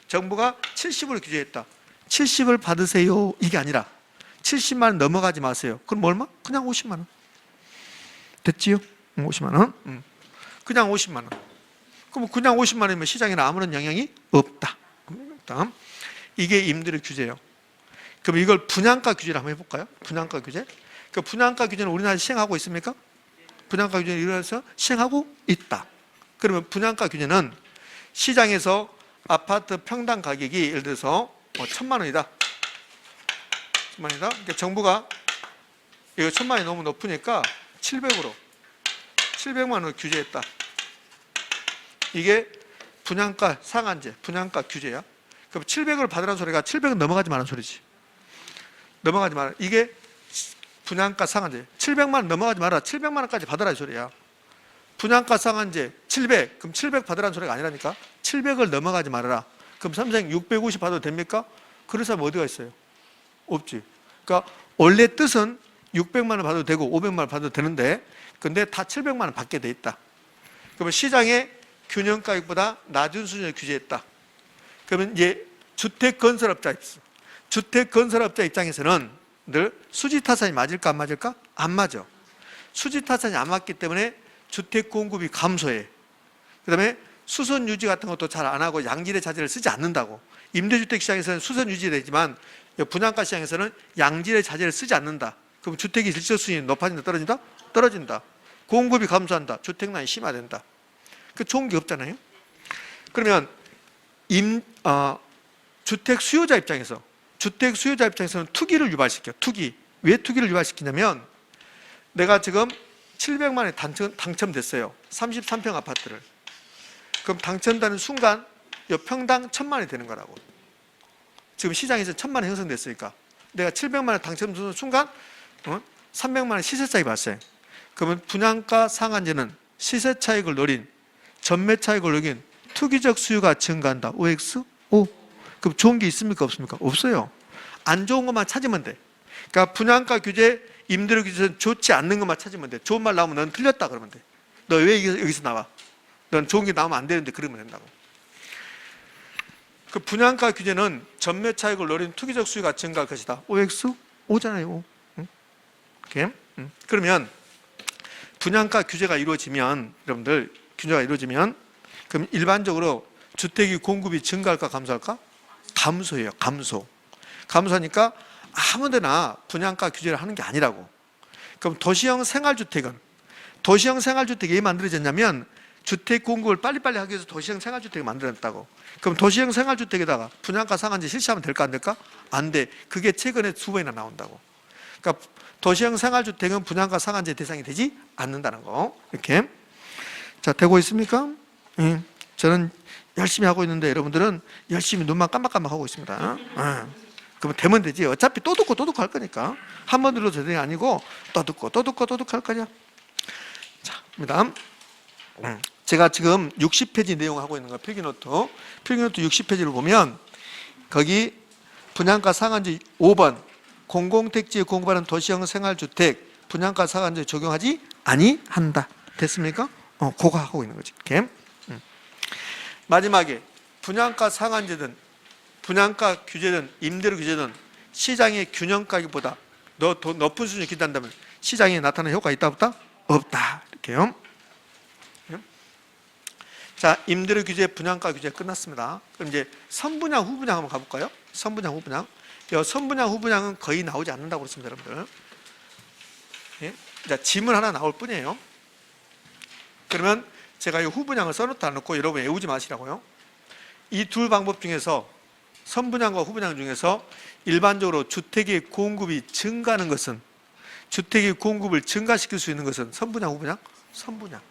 정부가 70을 규제했다. 70을 받으세요. 이게 아니라 70만 원 넘어가지 마세요. 그럼 얼마? 그냥 50만 원. 됐지요? 50만 원. 그냥 50만 원. 그럼 그냥 50만 원이면 시장에는 아무런 영향이 없다. 다음. 이게 임대료 규제예요. 그럼 이걸 분양가 규제를 한번 해볼까요? 분양가 규제. 그 분양가 규제는 우리나라에 시행하고 있습니까? 분양가 규제는 우리나라에서 시행하고 있다. 그러면 분양가 규제는 시장에서 아파트 평당 가격이 예를 들어서 1,000만 원이다. 1,000만 원이다. 그러니까 정부가 이거 1,000만 원이 너무 높으니까 700으로 700만 원을 규제했다. 이게 분양가 상한제, 분양가 규제야. 그럼 700을 받으라는 소리가 700은 넘어가지 말라는 소리지. 넘어가지 마라. 이게 분양가 상한제. 700만 원 넘어가지 마라. 700만 원까지 받으라 이 소리야. 분양가 상한제 700. 그럼 700 받으라는 소리가 아니라니까. 700을 넘어가지 말아라. 그럼 삼성 650 받아도 됩니까? 그런 사람 어디가 있어요? 없지. 그러니까 원래 뜻은 600만 원 받아도 되고 500만 원 받아도 되는데 근데 다 700만 원 받게 돼 있다. 그러면 시장의 균형 가격보다 낮은 수준을 규제했다. 그러면 이제 주택건설업자 입장에서는 늘 수지타산이 맞을까 안 맞을까? 안 맞아. 수지타산이 안 맞기 때문에 주택 공급이 감소해. 그 다음에 수선 유지 같은 것도 잘 안 하고 양질의 자재를 쓰지 않는다고. 임대주택 시장에서는 수선 유지되지만 분양가 시장에서는 양질의 자재를 쓰지 않는다. 그럼 주택이 질적 수익이 높아진다 떨어진다? 떨어진다. 공급이 감소한다. 주택난이 심화된다. 그 좋은 게 없잖아요. 그러면 주택 수요자 입장에서는 투기를 유발시켜. 투기. 왜 투기를 유발시키냐면 내가 지금 700만 원에 당첨됐어요. 33평 아파트를. 그럼 당첨되는 순간 이 평당 1000만 원이 되는 거라고. 지금 시장에서 1000만 원 형성됐으니까 내가 700만 원 당첨되는 순간 300만 원 시세 차익이 발생. 그러면 분양가 상한제는 시세 차익을 노린, 전매 차익을 노린 투기적 수요가 증가한다. OX? O. 그럼 좋은 게 있습니까? 없습니까? 없어요. 안 좋은 것만 찾으면 돼. 그러니까 분양가 규제, 임대료 규제는 좋지 않는 것만 찾으면 돼. 좋은 말 나오면 넌 틀렸다 그러면 돼. 너 왜 여기서 나와? 넌 좋은 게 나오면 안 되는데 그러면 된다고. 그 분양가 규제는 전매 차익을 노린 투기적 수요가 증가할 것이다. OX? O잖아요. O. 이렇게. 그러면 분양가 규제가 이루어지면, 여러분들 규제가 이루어지면 그럼 일반적으로 주택이 공급이 증가할까 감소할까? 감소해요. 감소. 감소하니까 아무데나 분양가 규제를 하는 게 아니라고. 그럼 도시형 생활주택은, 도시형 생활주택이 왜 만들어졌냐면 주택 공급을 빨리빨리 하기 위해서 도시형 생활주택을 만들었다고. 그럼 도시형 생활주택에다가 분양가 상한제 실시하면 될까 안 될까? 안 돼. 그게 최근에 2번이나 나온다고. 그러니까 도시형 생활주택은 분양가 상한제 대상이 되지 않는다는 거. 이렇게. 자, 되고 있습니까? 저는 열심히 하고 있는데 여러분들은 열심히 눈만 깜빡깜빡 하고 있습니다. 그러면 되면 되지. 어차피 또 듣고 할 거니까. 한 번 들어도 되는 게 아니고 또 듣고 할 거냐. 자, 그다음 제가 지금 60페이지 내용 하고 있는 거 필기노트 60페이지를 보면 거기 분양가 상한제 5번 공공택지에 공급하는 도시형 생활주택 분양가 상한제 적용하지 아니한다. 됐습니까? 그거 하고 있는 거지. 이렇게. 마지막에 분양가 상한제든 분양가 규제든 임대료 규제든 시장의 균형 가격보다 더 높은 수준을 기대한다면 시장에 나타나는 효과가 있다 없다? 없다. 이렇게요. 자, 임대료 규제, 분양가 규제 끝났습니다. 그럼 이제 선분양, 후분양 한번 가볼까요? 선분양, 후분양. 선분양, 후분양은 거의 나오지 않는다고 그랬습니다, 여러분들. 예? 자, 지문 하나 나올 뿐이에요. 그러면 제가 이 후분양을 써놓지 않고 여러분 외우지 마시라고요. 이 둘 방법 중에서 선분양과 후분양 중에서 일반적으로 주택의 공급이 증가하는 것은, 주택의 공급을 증가시킬 수 있는 것은 선분양, 후분양? 선분양.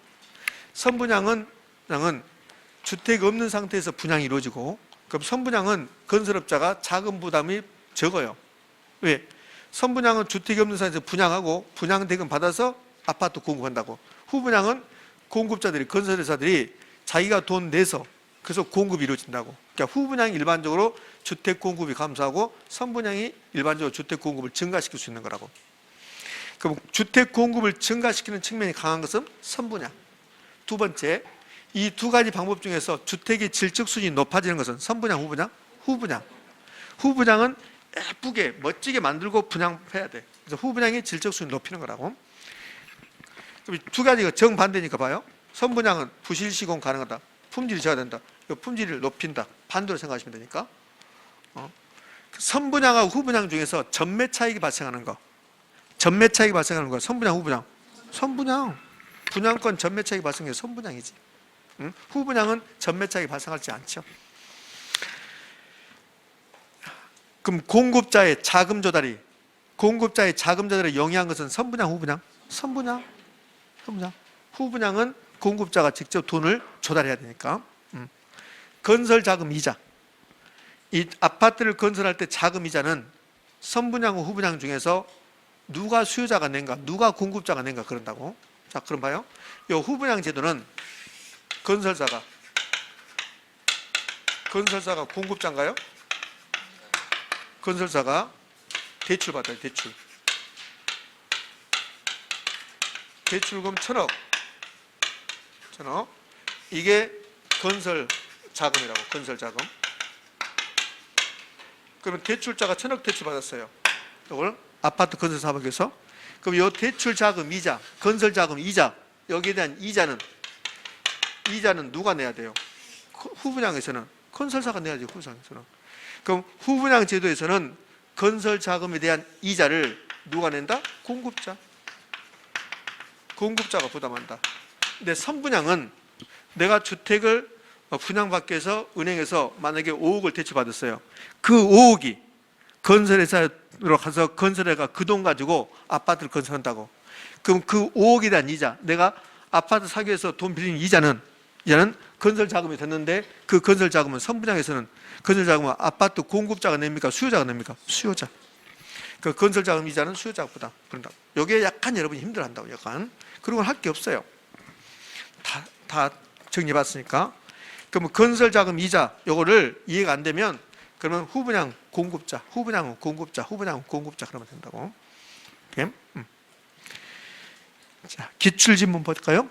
선분양은 주택이 없는 상태에서 분양이 이루어지고, 그럼 선분양은 건설업자가 자금 부담이 적어요. 왜? 선분양은 주택이 없는 상태에서 분양하고 분양 대금 받아서 아파트 공급한다고. 후분양은 공급자들이, 건설회사들이 자기가 돈 내서 그래서 공급이 이루어진다고. 그러니까 후분양이 일반적으로 주택 공급이 감소하고 선분양이 일반적으로 주택 공급을 증가시킬 수 있는 거라고. 그럼 주택 공급을 증가시키는 측면이 강한 것은 선분양. 두 번째, 이 두 가지 방법 중에서 주택의 질적 수준이 높아지는 것은 선분양, 후분양? 후분양. 후분양은 예쁘게 멋지게 만들고 분양해야 돼. 그래서 후분양이 질적 수준을 높이는 거라고. 그럼 두 가지가 정반대니까 봐요. 선분양은 부실 시공 가능하다. 품질이 져야 된다. 품질을 높인다. 반대로 생각하시면 되니까. 선분양하고 후분양 중에서 전매 차익이 발생하는 거. 전매 차익이 발생하는 거. 선분양, 후분양. 선분양. 분양권 전매 차익이 발생해서 선분양이지. 후분양은 전매 차익이 발생하지 않죠. 그럼 공급자의 자금 조달을 영위한 것은 선분양, 후분양? 선분양. 후분양은 공급자가 직접 돈을 조달해야 되니까. 건설 자금 이자. 이 아파트를 건설할 때 자금 이자는 선분양과 후분양 중에서 누가 수요자가 낸가, 누가 공급자가 낸가 그런다고. 자, 그럼 봐요. 이 후분양 제도는 건설사가 공급자인가요? 건설사가 대출 받아요. 대출금 1000억. 이게 건설 자금이라고. 건설 자금. 그러면 대출자가 1000억 대출 받았어요. 이걸 아파트 건설 사업에서. 그럼 이 대출 자금 이자, 건설 자금 이자, 여기에 대한 이자는 누가 내야 돼요? 후분양에서는 건설사가 내야지. 후분양에서는. 그럼 후분양 제도에서는 건설 자금에 대한 이자를 누가 낸다? 공급자가 부담한다. 근데 선분양은 내가 주택을 분양받기 위해서 은행에서 만약에 5억을 대출받았어요. 그 5억이 건설회사로 가서 건설회가 그 돈 가지고 아파트를 건설한다고. 그럼 그 5억에 대한 이자, 내가 아파트 사기 위해서 돈 빌린 이자는 건설 자금이 됐는데, 그 건설 자금은 선분양에서는 건설 자금은 아파트 공급자가 냅니까? 수요자가 냅니까? 수요자. 그 건설 자금 이자는 수요자보다 그런다. 여기에 약간 여러분이 힘들어한다고, 약간. 그런 건 할 게 없어요. 다 정리해봤으니까. 그러면 건설 자금 이자 요거를 이해가 안 되면 그러면 후분양 공급자, 후분양은 공급자, 후분양은 공급자 그러면 된다고. 오케이? 자, 기출질문 볼까요?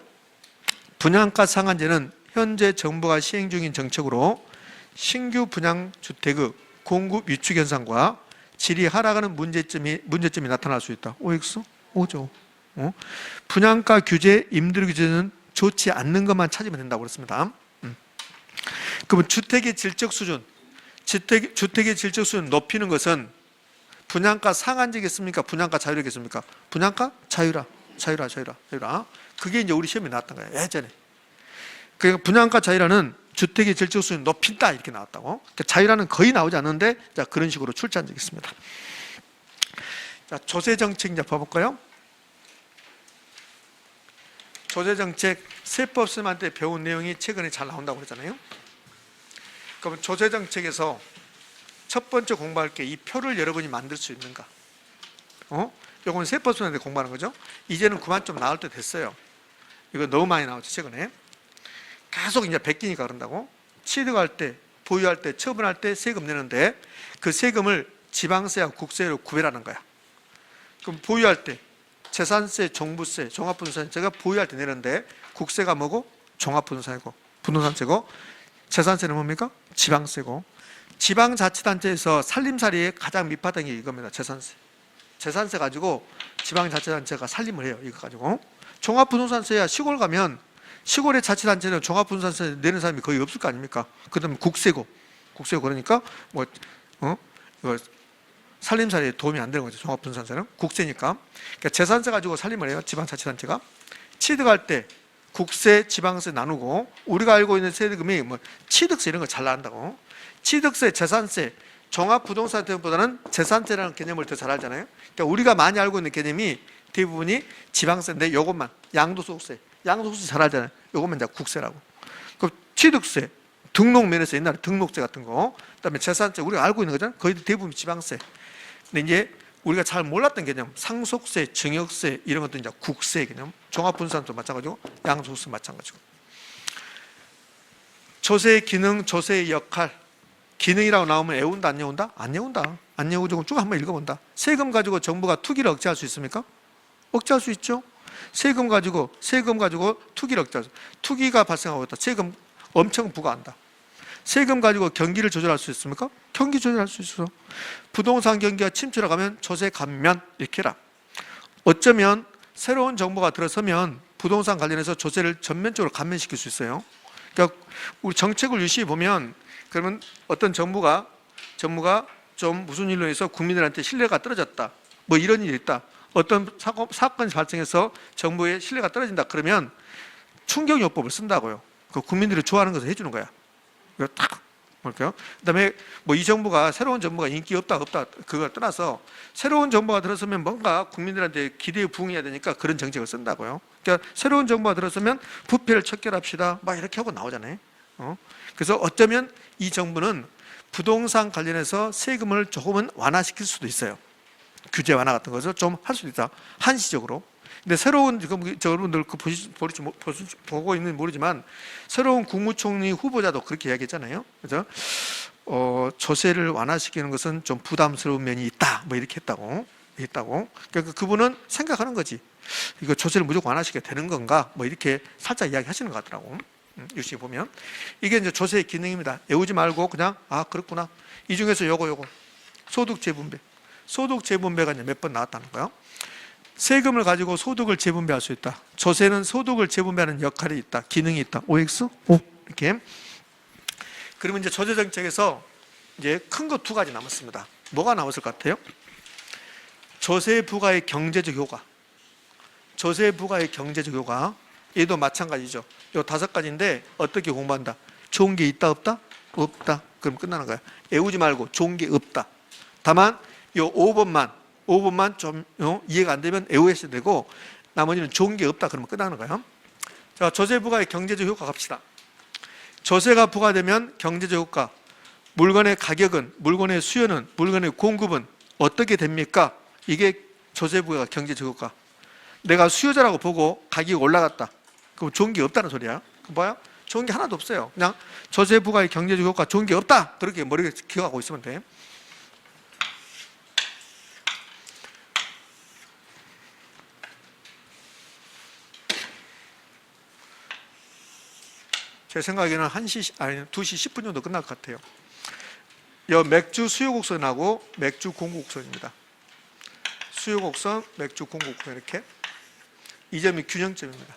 분양가 상한제는 현재 정부가 시행 중인 정책으로 신규 분양 주택의 공급 위축 현상과 질이 하락하는 문제점이 나타날 수 있다. OX? 오죠. 분양가 규제, 임대료 규제는 좋지 않는 것만 찾으면 된다고 그랬습니다. 그러면 주택의 질적 수준, 주택의 질적 수준 높이는 것은 분양가 상한제겠습니까? 분양가 자유라겠습니까? 분양가 자유라. 그게 이제 우리 시험에 나왔던 거예요, 예전에. 그러니까 분양가 자유라는 주택의 질적 수준 높인다 이렇게 나왔다고. 그러니까 자유라는 거의 나오지 않는데, 자, 그런 식으로 출제한 적이 있습니다. 자, 조세정책 이제 봐볼까요? 조세정책 세법쌤한테 배운 내용이 최근에 잘 나온다고 그러잖아요. 그러면 조세정책에서 첫 번째 공부할 게 이 표를 여러분이 만들 수 있는가? 이건 세법쌤한테 공부하는 거죠. 이제는 그만 좀 나올 때 됐어요. 이거 너무 많이 나왔죠, 최근에. 계속 이제 베끼니까 그런다고. 취득할 때, 보유할 때, 처분할 때 세금 내는데 그 세금을 지방세와 국세로 구별하는 거야. 그럼 보유할 때 재산세, 종부세, 종합부동산세가 보유할 때 내는데 국세가 뭐고? 종합부동산이고 부동산세고, 재산세는 뭡니까? 지방세고. 지방자치단체에서 살림살이에 가장 밑바닥이 이겁니다. 재산세 가지고 지방자치단체가 살림을 해요. 이거 가지고. 종합부동산세야 시골 가면 시골의 자치단체는 종합부동산세 내는 사람이 거의 없을 거 아닙니까? 그 다음에 국세고 그러니까 이거 살림살이에 도움이 안 되는 거죠. 종합부동산세는 국세니까. 그러니까 재산세 가지고 살림을 해요. 지방자치단체가. 취득할 때 국세, 지방세 나누고, 우리가 알고 있는 세금이 뭐 취득세 이런 거 잘 나온다고. 취득세, 재산세, 종합부동산세보다는 재산세라는 개념을 더 잘 알잖아요. 그러니까 우리가 많이 알고 있는 개념이 대부분이 지방세인데, 요것만 양도소득세 잘 알잖아요. 요것만 이제 국세라고. 그 취득세, 등록면에서 옛날에 등록세 같은 거, 그다음에 재산세 우리가 알고 있는 거잖아요. 거의 대부분 지방세. 근데 이제 우리가 잘 몰랐던 개념, 상속세, 증여세 이런 것도 이제 국세 개념, 종합분산도 마찬가지고, 양도소득세 마찬가지고. 조세의 기능, 조세의 역할. 기능이라고 나오면 외운다, 안 외운다? 안 외운다. 안 외우고 쭉 한번 읽어본다. 세금 가지고 정부가 투기를 억제할 수 있습니까? 억제할 수 있죠. 세금 가지고 투기를 억제할 수. 투기가 발생하고 있다. 세금 엄청 부과한다. 세금 가지고 경기를 조절할 수 있습니까? 경기 조절할 수 있어. 부동산 경기가 침체로 가면 조세 감면 이렇게 해라. 어쩌면 새로운 정부가 들어서면 부동산 관련해서 조세를 전면적으로 감면시킬 수 있어요. 그러니까 우리 정책을 유심히 보면, 그러면 어떤 정부가 좀 무슨 일로 해서 국민들한테 신뢰가 떨어졌다, 뭐 이런 일이 있다, 어떤 사건이 발생해서 정부의 신뢰가 떨어진다, 그러면 충격요법을 쓴다고요. 그 국민들이 좋아하는 것을 해주는 거야. 이거 딱 볼게요. 그다음에 뭐 이 정부가, 새로운 정부가 인기 없다 그걸 떠나서 새로운 정부가 들어서면 뭔가 국민들한테 기대에 부응해야 되니까 그런 정책을 쓴다고요. 그러니까 새로운 정부가 들어서면 부패를 척결합시다 막 이렇게 하고 나오잖아요. 그래서 어쩌면 이 정부는 부동산 관련해서 세금을 조금은 완화시킬 수도 있어요. 규제 완화 같은 것을 좀 할 수도 있다, 한시적으로. 근데 새로운, 여러분들 보고 있는 모르지만 새로운 국무총리 후보자도 그렇게 이야기했잖아요. 그래서 조세를 완화시키는 것은 좀 부담스러운 면이 있다, 뭐 이렇게 했다고. 그러니까 그분은 생각하는 거지. 이거 조세를 무조건 완화시켜야 되는 건가? 뭐 이렇게 살짝 이야기하시는 것 같더라고. 유심히 보면 이게 이제 조세의 기능입니다. 외우지 말고 그냥 그렇구나. 이 중에서 요거 소득 재분배가 이제 몇 번 나왔다는 거예요. 세금을 가지고 소득을 재분배할 수 있다. 조세는 소득을 재분배하는 역할이 있다, 기능이 있다. OX? O 이렇게. 그러면 이제 조세 정책에서 이제 큰 거 두 가지 남았습니다. 뭐가 남았을 것 같아요? 조세 부과의 경제적 효과. 얘도 마찬가지죠. 요 5가지인데 어떻게 공부한다? 좋은 게 있다, 없다? 없다. 그럼 끝나는 거야. 외우지 말고 좋은 게 없다. 다만 요 5번만 좀 이해가 안 되면 외우셔야 되고, 나머지는 좋은 게 없다 그러면 끝나는 거예요. 자, 조세 부과의 경제적 효과 갑시다. 조세가 부과되면 경제적 효과, 물건의 가격은, 물건의 수요는, 물건의 공급은 어떻게 됩니까? 이게 조세 부과가 경제적 효과. 내가 수요자라고 보고 가격이 올라갔다. 그럼 좋은 게 없다는 소리야. 그럼 뭐야? 좋은 게 하나도 없어요. 그냥 조세 부과의 경제적 효과 좋은 게 없다. 그렇게 머리에 기억하고 있으면 돼. 제 생각에는 2시 10분 정도 끝날 것 같아요. 이 맥주 수요 곡선하고 맥주 공급 곡선입니다. 수요 곡선, 맥주 공급 곡선 이렇게. 이 점이 균형점입니다.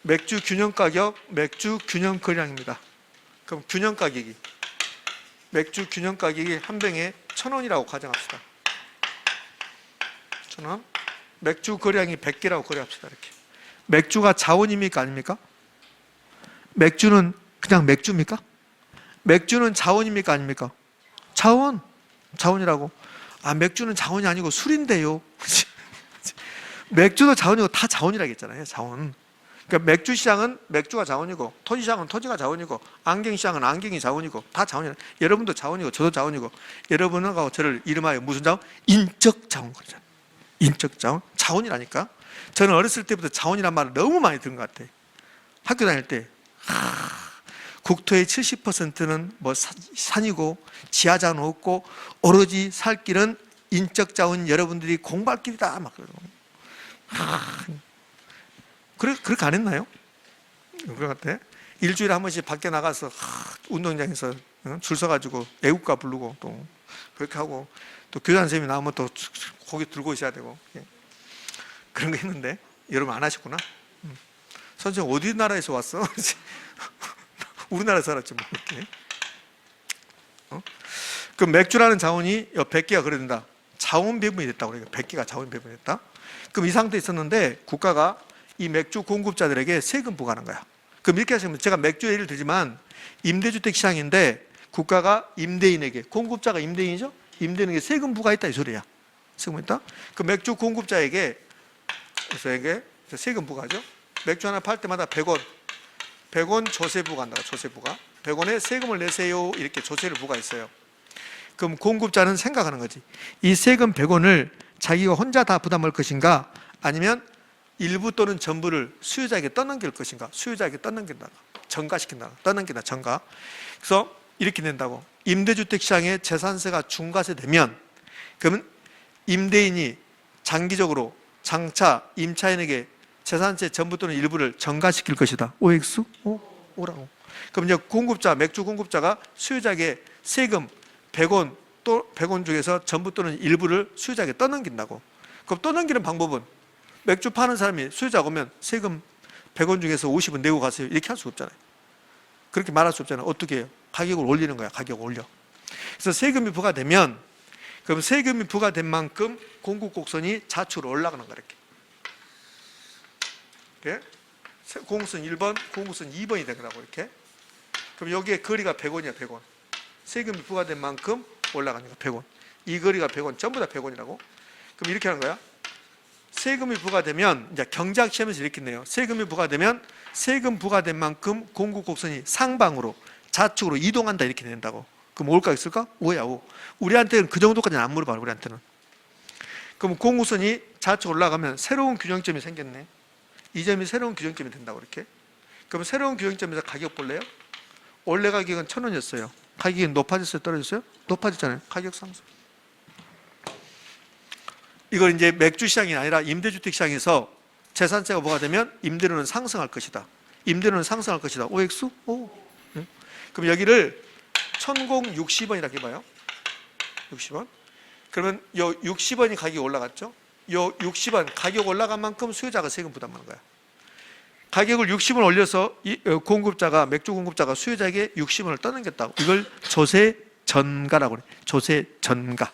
맥주 균형 가격, 맥주 균형 거래량입니다. 그럼 균형 가격이, 맥주 균형 가격이 한 병에 1,000원이라고 가정합시다. 1,000원. 맥주 거래량이 100개라고 거래합시다. 이렇게. 맥주가 자원입니까? 아닙니까? 맥주는 그냥 맥주입니까? 맥주는 자원입니까? 아닙니까? 자원. 자원이라고. 아, 맥주는 자원이 아니고 술인데요. 맥주도 자원이고 다 자원이라겠잖아요. 자원. 그러니까 맥주 시장은 맥주가 자원이고, 토지 시장은 토지가 자원이고, 안경 시장은 안경이 자원이고, 다 자원이라. 여러분도 자원이고, 저도 자원이고, 여러분하고 저를 이름하여 무슨 자원? 인적 자원 그러잖아요. 인적 자원, 자원이라니까. 저는 어렸을 때부터 자원이란 말을 너무 많이 들은 것 같아요. 학교 다닐 때 국토의 70%는 뭐 산이고 지하자원 없고 오로지 살 길은 인적 자원 여러분들이 공부할 길이다 막 그러고. 그렇게 안 했나요? 그런 것 같아. 일주일에 한 번씩 밖에 나가서 운동장에서 줄 서가지고 애국가 부르고 또 그렇게 하고 또 교장 선생님이 나오면 또 고기 들고 있어야 되고 그런 거 했는데 여러분 안 하셨구나. 선생님 어디 나라에서 왔어? 우리나라에 살았지 뭐 이렇게. 그 맥주라는 자원이 100개가 그래 된다. 자원 배분이 됐다고 그래요. 100개가 자원 배분이 됐다. 그럼 이 상태에 있었는데 국가가 이 맥주 공급자들에게 세금 부과하는 거야. 그럼 이렇게 하시면 제가 맥주 예를 들지만 임대주택 시장인데 국가가 임대인에게, 공급자가 임대인이죠? 임대인에게 세금 부과했다 이 소리야. 세금 했다? 그 맥주 공급자에게 세금 부과죠. 맥주 하나 팔 때마다 100원 조세 부과한다. 조세 부과. 100원에 세금을 내세요. 이렇게 조세를 부과했어요. 그럼 공급자는 생각하는 거지. 이 세금 100원을 자기가 혼자 다 부담할 것인가? 아니면 일부 또는 전부를 수요자에게 떠넘길 것인가? 수요자에게 떠넘긴다. 전가시킨다. 떠넘긴다. 전가. 그래서 이렇게 된다고. 임대주택 시장에 재산세가 중과세 되면 그러면 임대인이 장기적으로 장차 임차인에게 재산세 전부 또는 일부를 전가시킬 것이다. OX? O라고. 그럼 이제 공급자, 맥주 공급자가 수요자에게 세금 100원 또 100원 중에서 전부 또는 일부를 수요자에게 떠넘긴다고. 그럼 떠넘기는 방법은 맥주 파는 사람이 수요자가 오면 세금 100원 중에서 50원 내고 가세요. 이렇게 할 수 없잖아요. 그렇게 말할 수 없잖아요. 어떻게 해요? 가격을 올리는 거야. 가격을 올려. 그래서 세금이 부과되면 그럼 세금이 부과된 만큼 공급 곡선이 좌측으로 올라가는 거야. 이렇게. 공급선 1번, 공급선 2번이 되더라고 이렇게. 그럼 여기에 거리가 100원이야, 100원. 세금이 부과된 만큼 올라가니까 100원. 이 거리가 100원, 전부 다 100원이라고. 그럼 이렇게 하는 거야. 세금이 부과되면 이제 경제학 시험에서 이렇게 내요. 세금이 부과되면 세금 부과된 만큼 공급 곡선이 상방으로 좌측으로 이동한다 이렇게 된다고. 그럼 올까 있을까? 5야 5. 우리한테는 그 정도까지는 안 물어봐. 우리한테는. 그럼 공급선이 좌측 올라가면 새로운 균형점이 생겼네. 이 점이 새로운 규정점이 된다고 이렇게. 그럼 새로운 규정점에서 가격 볼래요? 원래 가격은 1,000원이었어요. 가격이 높아졌어요? 떨어졌어요? 높아졌잖아요. 가격 상승. 이걸 이제 맥주 시장이 아니라 임대주택 시장에서 재산세가 부과되면 임대료는 상승할 것이다. 임대료는 상승할 것이다. OX? 오. 그럼 여기를 1,060원이라고 해봐요. 60원. 그러면 요 60원이 가격이 올라갔죠? 요 60원 가격 올라간 만큼 수요자가 세금 부담하는 거야. 가격을 60원 올려서 공급자가 맥주 공급자가 수요자에게 60원을 떠넘겼다고. 이걸 조세 전가라고 그래. 조세 전가.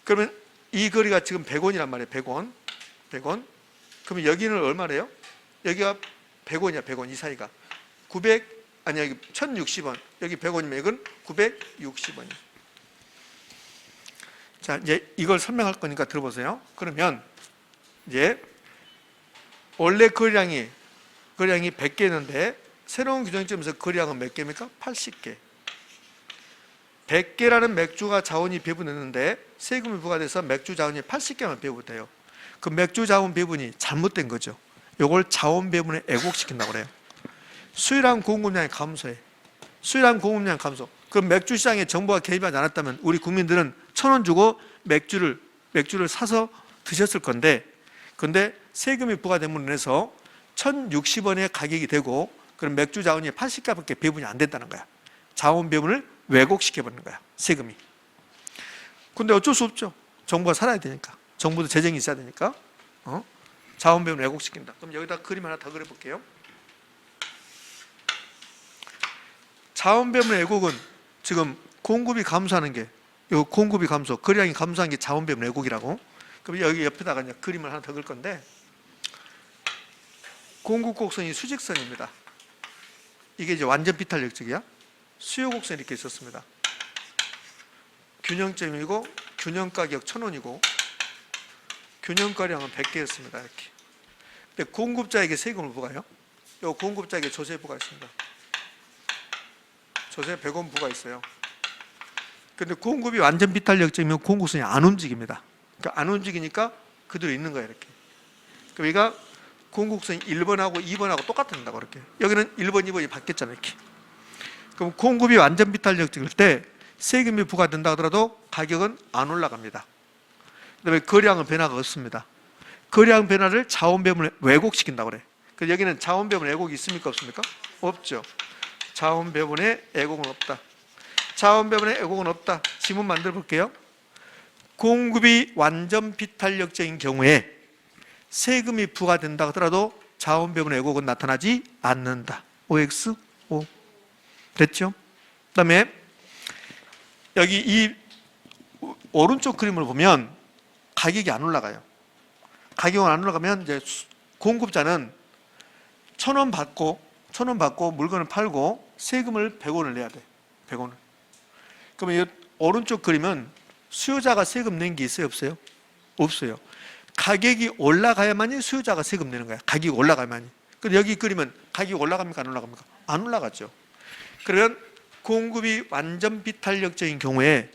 그러면 이 거리가 지금 100원이란 말이에요. 100원. 100원. 그러면 여기는 얼마래요? 여기가 100원이야. 100원 이 사이가. 여기 1,060원. 여기 100원이면 이건 960원이야. 자, 이제 이걸 설명할 거니까 들어보세요. 그러면 이제 원래 거래량이 100개였는데 새로운 규정점에서 거래량은 몇 개입니까? 80개. 100개라는 맥주가 자원이 배분했는데 세금이 부과돼서 맥주 자원이 80개만 배분돼요. 그 맥주 자원 배분이 잘못된 거죠. 이걸 자원 배분에 왜곡시킨다고 그래요. 수요랑 공급량이 감소해. 수요랑 공급량 감소. 그럼 맥주 시장에 정부가 개입하지 않았다면 우리 국민들은 1,000원 주고 맥주를 사서 드셨을 건데, 근데 세금이 부과됨으로 인해서 1,060원의 가격이 되고 그럼 맥주 자원이 80개밖에 배분이 안 됐다는 거야. 자원 배분을 왜곡시켜버리는 거야, 세금이. 근데 어쩔 수 없죠. 정부가 살아야 되니까. 정부도 재정이 있어야 되니까. 자원 배분을 왜곡시킨다. 그럼 여기다 그림 하나 더 그려볼게요. 자원 배분의 왜곡은 지금 공급이 감소하는 게, 요 공급이 감소, 거래량이 감소한 게 자원 배분 왜곡이라고. 그럼 여기 옆에다가 이제 그림을 하나 더 그릴 건데, 공급 곡선이 수직선입니다. 이게 이제 완전 비탄력적이야. 수요 곡선이 이렇게 있었습니다. 균형점이고 균형 가격 1,000원이고 균형가량은 100개였습니다. 이렇게. 근데 공급자에게 세금을 부과해요. 이 공급자에게 조세 부과 있습니다. 조세 100원 부과 있어요. 근데 공급이 완전 비탄력적이면 공급선이 안 움직입니다. 그러니까 안 움직이니까 그대로 있는 거예요. 이렇게. 그러니까 공급선이 1번하고 2번하고 똑같은다고 이렇게. 여기는 1번, 2번이 바뀌었잖아요. 이렇게. 그럼 공급이 완전 비탄력적일 때 세금이 부과된다 하더라도 가격은 안 올라갑니다. 그다음에 거래량은 변화가 없습니다. 거래량 변화를 자원 배분에 왜곡시킨다고 그래. 그래서 여기는 자원 배분 왜곡이 있습니까? 없습니까? 없죠. 자원 배분에 왜곡은 없다. 자원 배분에 왜곡은 없다. 지문 만들어 볼게요. 공급이 완전 비탄력적인 경우에 세금이 부과된다 하더라도 자원 배분 왜곡은 나타나지 않는다. OX, O. 됐죠? 그다음에 여기 이 오른쪽 그림을 보면 가격이 안 올라가요. 가격은 안 올라가면 이제 공급자는 1,000원 받고 물건을 팔고 세금을 100원을 내야 돼. 100원을. 그러면 이 오른쪽 그림은 수요자가 세금 낸 게 있어요, 없어요? 없어요. 가격이 올라가야만이 수요자가 세금 내는 거야. 가격이 올라가야만이. 근데 여기 그림은 가격이 올라갑니까, 안 올라갑니까? 안 올라갔죠. 그러면 공급이 완전 비탄력적인 경우에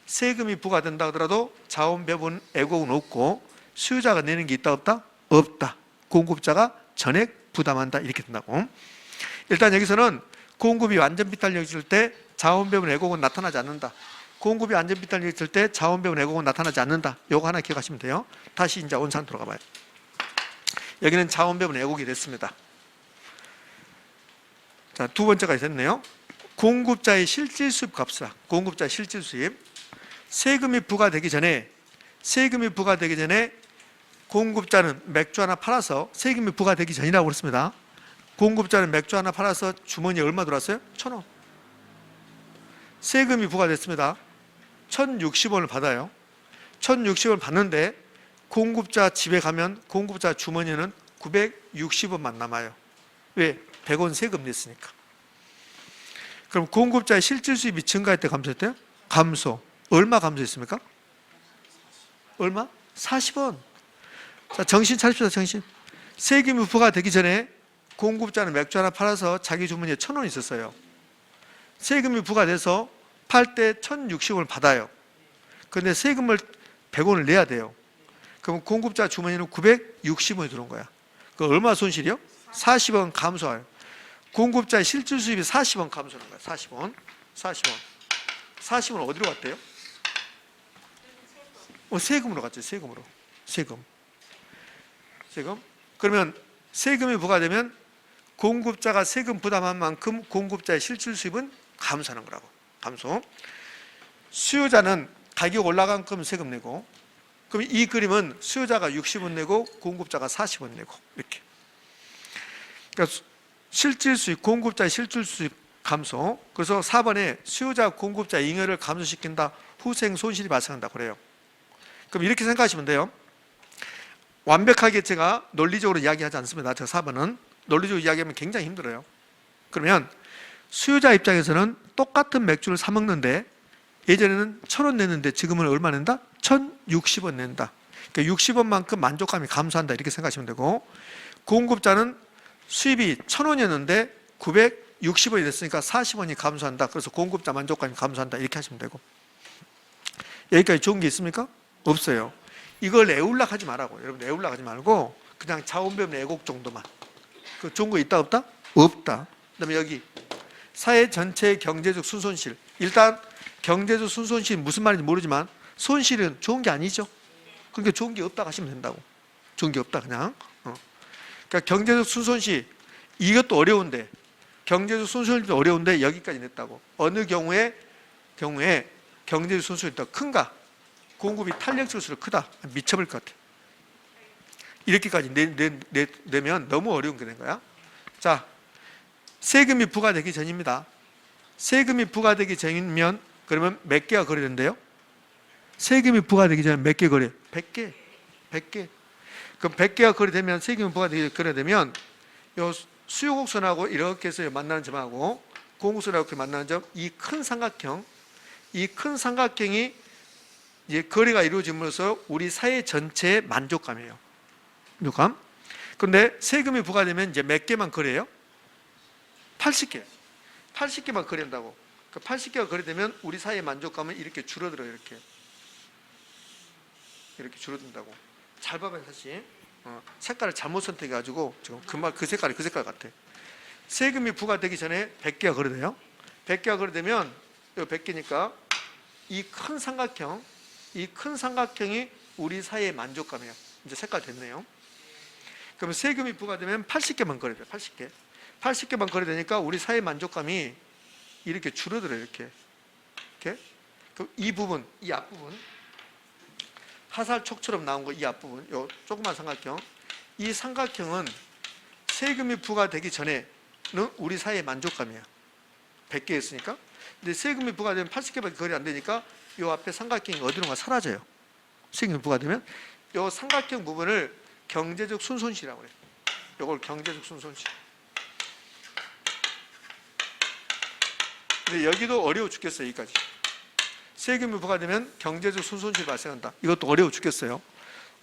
세금이 부과된다 하더라도 자원 배분 왜곡은 없고 수요자가 내는 게 있다 없다? 없다. 공급자가 전액 부담한다. 이렇게 된다고. 일단 여기서는 공급이 완전 비탄력적일 때 자원 배분 왜곡은 나타나지 않는다. 공급이 완전 비탄력적일 때 자원 배분 왜곡은 나타나지 않는다. 요거 하나 기억하시면 돼요. 다시 이제 원상 들어가 봐요. 여기는 자원 배분 왜곡이 됐습니다. 자, 두 번째가 있었네요. 공급자의 실질 수입 값이다. 공급자의 실질 수입. 세금이 부과되기 전에 공급자는 맥주 하나 팔아서, 세금이 부과되기 전이라고 그랬습니다. 공급자는 맥주 하나 팔아서 주머니에 얼마 들어왔어요? 1,000원. 세금이 부과됐습니다. 1,060원을 받아요. 1,060원을 받는데 공급자 집에 가면 공급자 주머니에는 960원만 남아요. 왜? 100원 세금 냈으니까. 그럼 공급자의 실질 수입이 증가했대, 감소했대요? 감소. 얼마 감소했습니까? 얼마? 40원. 자, 정신 차립시다, 정신. 세금이 부과되기 전에 공급자는 맥주 하나 팔아서 자기 주머니에 1,000원 있었어요. 세금이 부과돼서 팔 때 1,060원을 받아요. 그런데 세금을 100원을 내야 돼요. 그럼 공급자 주머니는 960원이 들어온 거야. 그 얼마 손실이요? 40원 감소해요. 공급자의 실질 수입이 40원 감소하는 거야. 40원. 40원 어디로 갔대요? 세금으로 갔죠. 세금. 그러면 세금이 부과되면 공급자가 세금 부담한 만큼 공급자의 실질 수입은 감소하는 거라고. 감소. 수요자는 가격 올라간 만큼 세금 내고, 그럼 이 그림은 수요자가 60원 내고 공급자가 40원 내고 이렇게. 그러니까 실질 수입, 공급자의 실질 수입 감소. 그래서 4번에 수요자 공급자 잉여를 감소시킨다. 후생 손실이 발생한다 그래요. 그럼 이렇게 생각하시면 돼요. 완벽하게 제가 논리적으로 이야기하지 않습니다. 저 4번은 논리적으로 이야기하면 굉장히 힘들어요. 그러면 수요자 입장에서는 똑같은 맥주를 사 먹는데 예전에는 1,000원 냈는데 지금은 얼마 낸다? 1,060원 낸다. 그러니까 60원만큼 만족감이 감소한다 이렇게 생각하시면 되고, 공급자는 수입이 1,000원이었는데 960원이 됐으니까 40원이 감소한다. 그래서 공급자 만족감이 감소한다 이렇게 하시면 되고. 여기까지 좋은 게 있습니까? 없어요. 이걸 애울락 하지 말라고. 여러분 애울락 하지 말고 그냥 자원배분 애곡 정도만. 그 좋은 거 있다 없다? 없다. 그다음에 여기 사회 전체의 경제적 순손실. 일단 경제적 순손실이 무슨 말인지 모르지만 손실은 좋은 게 아니죠. 그러니까 좋은 게 없다 하시면 된다고. 좋은 게 없다 그냥. 그러니까 경제적 순손실 이것도 어려운데, 경제적 순손실도 어려운데 여기까지 냈다고. 어느 경우에 경제적 순손실이 더 큰가? 공급이 탄력적일수록 크다. 미쳐버릴 것 같아. 이렇게까지 내면 너무 어려운 게 된 거야. 자, 세금이 부과되기 전입니다. 세금이 부과되기 전이면 그러면 몇 개가 거래된대요? 세금이 부과되기 전에 몇 개 거래? 100개. 100개. 그럼 100개가 거래되면, 세금이 부과되기 거래되면 요 수요곡선하고 이렇게 해서 만나는 점하고 공급선하고 이렇게 만나는 점, 이 큰 삼각형, 이 큰 삼각형이 이제 거래가 이루어짐으로써 우리 사회 전체의 만족감이에요. 만족감. 그런데 세금이 부과되면 이제 몇 개만 거래해요? 80개. 80개만 거래한다고. 그 80개가 거래되면 우리 사회의 만족감은 이렇게 줄어들어요. 이렇게 줄어든다고. 잘 봐봐요, 사실. 색깔을 잘못 선택해가지고 지금 그 색깔이 그 색깔 같아. 세금이 부과되기 전에 100개가 거래돼요. 100개가 거래되면 이 100개니까 이 큰 삼각형이 우리 사회의 만족감이에요. 이제 색깔 됐네요. 그러면 세금이 부과되면 80개만 거래돼요. 80개. 80개만 거래되니까 우리 사회 만족감이 이렇게 줄어들어요. 이렇게. 그럼 이 부분, 이 앞부분, 화살촉처럼 나온 거, 이 앞부분, 요 조그만 삼각형, 이 삼각형은 세금이 부과되기 전에는 우리 사회의 만족감이에요. 100개였으니까. 근데 세금이 부과되면 80개밖에 거래 안 되니까 요 앞에 삼각형이 어디론가 사라져요. 세금이 부과되면 요 삼각형 부분을 경제적 순손실이라고 그래요. 요걸 경제적 순손실. 근데 여기도 어려워 죽겠어요. 여기까지. 세금이 부과되면 경제적 순손실이 발생한다. 이것도 어려워 죽겠어요.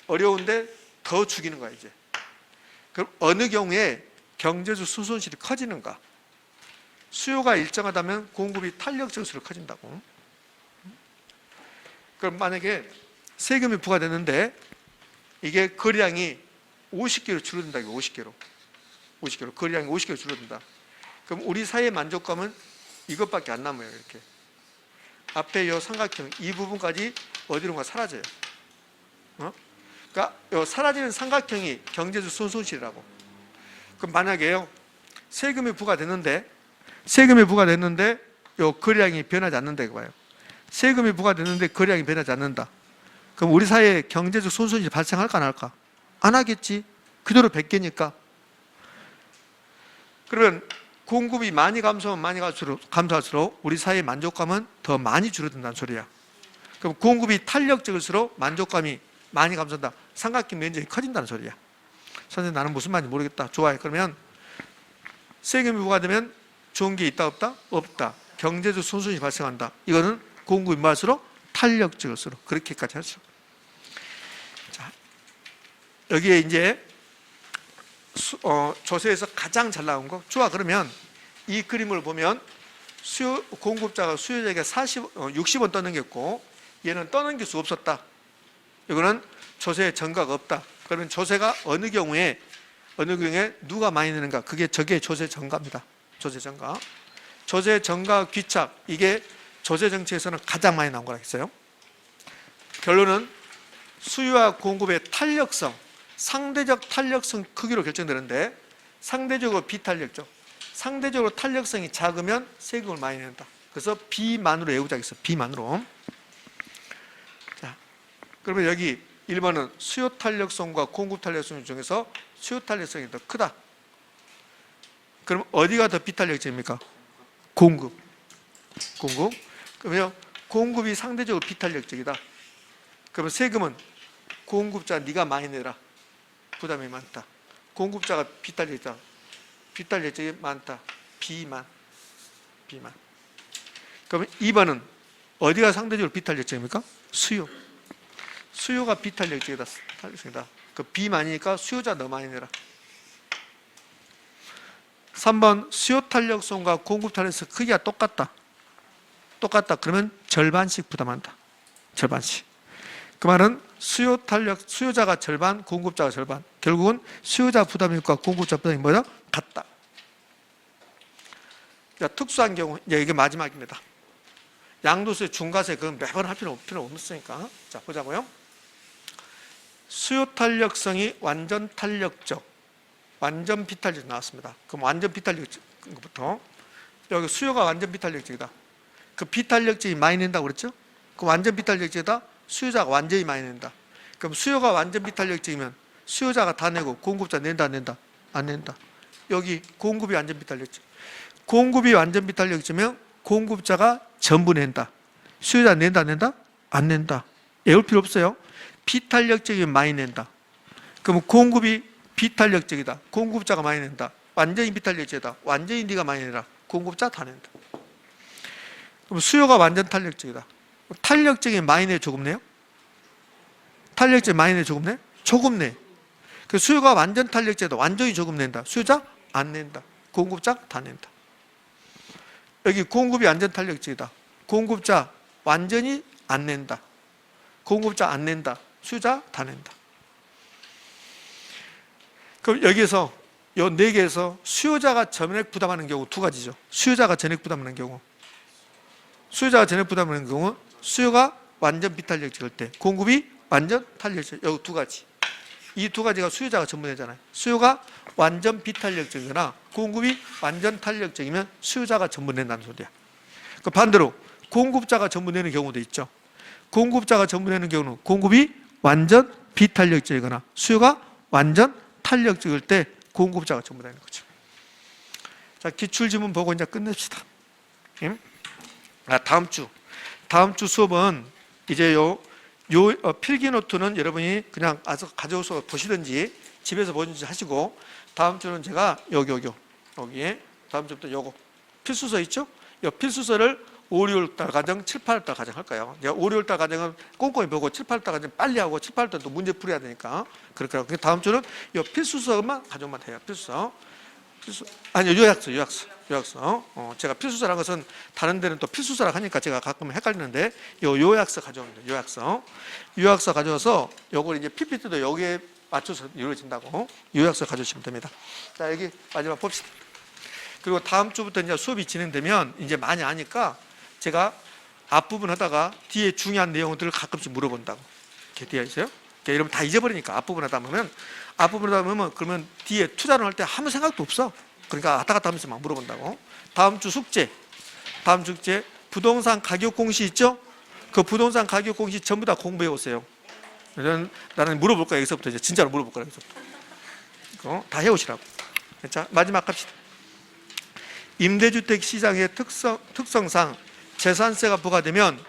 어려운데 더 죽이는 거야 이제. 그럼 어느 경우에 경제적 순손실이 커지는가? 수요가 일정하다면 공급이 탄력적으로 커진다고. 그럼 만약에 세금이 부과되는데 이게 거래량이 50개로 줄어든다. 50개로 거래량이 50개로 줄어든다. 그럼 우리 사회의 만족감은 이것밖에 안 남아요. 이렇게 앞에 이 삼각형 이 부분까지 어디론가 사라져요. 그러니까 이 사라지는 삼각형이 경제적 순손실이라고. 그럼 만약에요 세금이 부과됐는데 이 거래량이 변하지 않는다 이거예요. 세금이 부과됐는데 거래량이 변하지 않는다. 그럼 우리 사회에 경제적 손실이 발생할까 안 할까? 안 하겠지. 그대로 100개니까. 그러면 공급이 많이 감소하면 많이 감소할수록 우리 사회의 만족감은 더 많이 줄어든다는 소리야. 그럼 공급이 탄력적일수록 만족감이 많이 감소한다. 삼각형 면적이 커진다는 소리야. 선생님 나는 무슨 말인지 모르겠다. 좋아요. 그러면 세금이 부과되면 좋은 게 있다 없다? 없다. 경제적 손실이 발생한다. 이거는 공급이 많을수록 탄력적일수록 그렇게까지 할수. 자, 여기에 이제 조세에서 가장 잘 나온 거. 좋아. 그러면 이 그림을 보면 공급자가 수요자에게 60원 떠넘겼고 얘는 떠넘길 수 없었다. 이거는 조세 전가가 없다. 그러면 조세가 어느 경우에 누가 많이 내는가? 저게 조세 전가입니다. 조세 전가. 조세 전가 귀착, 이게 조세 정책에서는 가장 많이 나온 거라겠어요. 결론은 수요와 공급의 탄력성, 상대적 탄력성 크기로 결정되는데 상대적으로 비탄력적, 상대적으로 탄력성이 작으면 세금을 많이 낸다. 그래서 비만으로 외우자 있어. 비만으로. 자, 그러면 여기 1번은 수요 탄력성과 공급 탄력성 중에서 수요 탄력성이 더 크다. 그럼 어디가 더 비탄력적입니까? 공급. 그러면 공급이 상대적으로 비탄력적이다. 그러면 세금은 공급자 네가 많이 내라. 부담이 많다. 공급자가 비탄력적이다. 비탄력적이 많다. 비만. 그러면 2번은 어디가 상대적으로 비탄력적입니까? 수요. 수요가 비탄력적이다. 그 비 많으니까 수요자 너 많이 내라. 3번 수요 탄력성과 공급 탄력성 크기가 똑같다. 그러면 절반씩 부담한다. 절반씩. 그 말은 수요 탄력, 수요자가 절반, 공급자가 절반. 결국은 수요자 부담액과 공급자 부담이 뭐다? 같다. 특수한 경우, 이제 이게 마지막입니다. 양도세, 중과세, 그건 매번 할 필요 없으니까. 자, 보자고요. 수요 탄력성이 완전 탄력적, 완전 비탄력 나왔습니다. 그럼 완전 비탄력적부터 여기 수요가 완전 비탄력적이다. 그 비탄력적이 많이 낸다고 그랬죠? 그 완전 비탄력적이다. 수요자가 완전히 많이 낸다. 그럼 수요가 완전 비탄력적이면 수요자가 다 내고 공급자 낸다 안 낸다? 안 낸다. 여기 공급이 완전 비탄력적. 공급이 완전 비탄력적이면 공급자가 전부 낸다. 수요자 낸다 안 낸다? 안 낸다. 외울 필요 없어요. 비탄력적이면 많이 낸다. 그럼 공급이 비탄력적이다. 공급자가 많이 낸다. 완전히 비탄력적이다. 완전히 네가 많이 내라. 공급자 다 낸다. 그럼 수요가 완전 탄력적이다. 탄력적이면 많이 내, 조금 내요? 탄력적이면 많이 내, 조금 내? 조금 내. 그 수요가 완전 탄력적이다. 완전히 조금 낸다. 수요자 안 낸다. 공급자 다 낸다. 여기 공급이 완전 탄력적이다. 공급자 완전히 안 낸다. 공급자 안 낸다. 수요자 다 낸다. 그럼 여기에서 요 4개에서 수요자가 전액 부담하는 경우 두 가지죠. 수요자가 전액 부담하는 경우. 수요자가 전액 부담하는 경우 수요가 완전 비탄력적일 때, 공급이 완전 탄력적. 여기 두 가지. 이 두 가지가 수요자가 전부 내잖아요. 수요가 완전 비탄력적이거나 공급이 완전 탄력적이면 수요자가 전부 낸다는 소리야. 그 반대로 공급자가 전부 내는 경우도 있죠. 공급자가 전부 내는 경우는 공급이 완전 비탄력적이거나 수요가 완전 탄력적일 때 공급자가 전부 내는 거죠. 자, 기출지문 보고 이제 끝냅시다. 다음 주 수업은 이제 필기 노트는 여러분이 그냥 가져오셔서 보시든지 집에서 보든지 하시고, 다음 주는 제가 여기에 다음 주부터 요거 필수서 있죠? 이 필수서를 5, 6월달 과정, 7, 8월달 과정 할까요? 5, 6월달 과정은 꼼꼼히 보고 7, 8월달 과정 빨리 하고 7, 8월달 또 문제 풀어야 되니까 그렇게 하고, 다음 주는 이 필수서만 가져오면 돼요. 아니요, 요약서. 제가 필수서라는 것은 다른 데는 또 필수서라고 하니까 제가 가끔 헷갈리는데 요약서 가져오면 돼요. 요약서 가져와서 요걸 이제 PPT도 여기에 맞춰서 이루어진다고 요약서 가져오시면 됩니다. 자, 여기 마지막 봅시다. 그리고 다음 주부터 이제 수업이 진행되면 이제 많이 아니까 제가 앞부분 하다가 뒤에 중요한 내용들을 가끔씩 물어본다고. 이렇게 되어 있어요. 여러분 다 잊어버리니까 앞부분 하다 보면 그러면 뒤에 투자를 할 때 아무 생각도 없어. 그러니까 왔다 갔다 하면서 막 물어본다고. 다음 주 숙제 부동산 가격 공시 있죠? 그 부동산 가격 공시 전부 다 공부해 오세요. 나는 물어볼 거야. 여기서부터 이제 진짜로 물어볼 거야. 여기서부터 다 해오시라고. 자, 마지막 합시다. 임대주택 시장의 특성상 재산세가 부과되면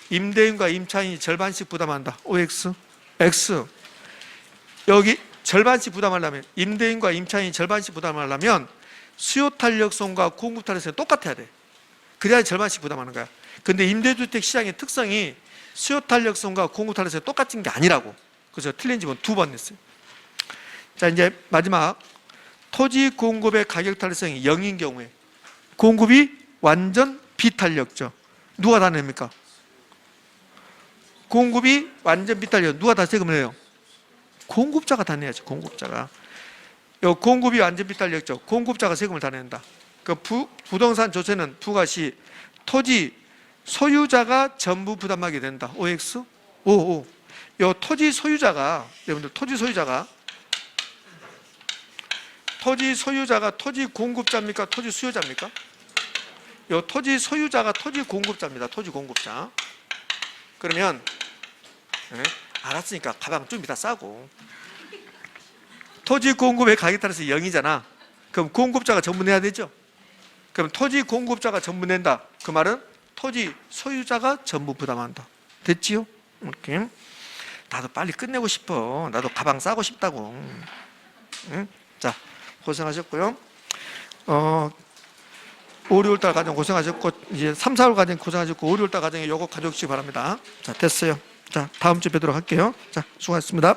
임대인과 임차인이 절반씩 부담한다. OX, X. 여기 절반씩 부담하려면, 임대인과 임차인이 절반씩 부담하려면 수요 탄력성과 공급 탄력성이 똑같아야 돼. 그래야 절반씩 부담하는 거야. 근데 임대주택 시장의 특성이 수요 탄력성과 공급 탄력성이 똑같은 게 아니라고. 그래서 틀린 집은 2번 냈어요. 자, 이제 마지막. 토지 공급의 가격 탄력성이 0인 경우에 공급이 완전 비탄력적. 누가 다 냅니까? 공급이 완전 비탄력. 누가 다 세금을 내요? 공급자가 다 내야지. 공급자가. 공급이 완전 비탄력적. 공급자가 세금을 다 낸다. 그 부동산 조세는 부가시 토지 소유자가 전부 부담하게 된다. OX? 요 토지 소유자가, 여러분들 토지 소유자가 토지 공급자입니까? 토지 수요자입니까? 요 토지 소유자가 토지 공급자입니다. 토지 공급자. 그러면 알았으니까 가방 좀 이따 싸고. 토지 공급의 가격에 따라서 0이잖아. 그럼 공급자가 전부 내야 되죠? 그럼 토지 공급자가 전부 낸다. 그 말은 토지 소유자가 전부 부담한다. 됐지요? 이렇게. 나도 빨리 끝내고 싶어. 나도 가방 싸고 싶다고. 응? 자, 고생하셨고요. 5, 6월달 과정 고생하셨고 이제 3, 4월 과정 고생하셨고 5, 6월달 과정에 요거 가져오시기 바랍니다. 자, 됐어요. 자, 다음 주에 뵙도록 할게요. 자, 수고하셨습니다.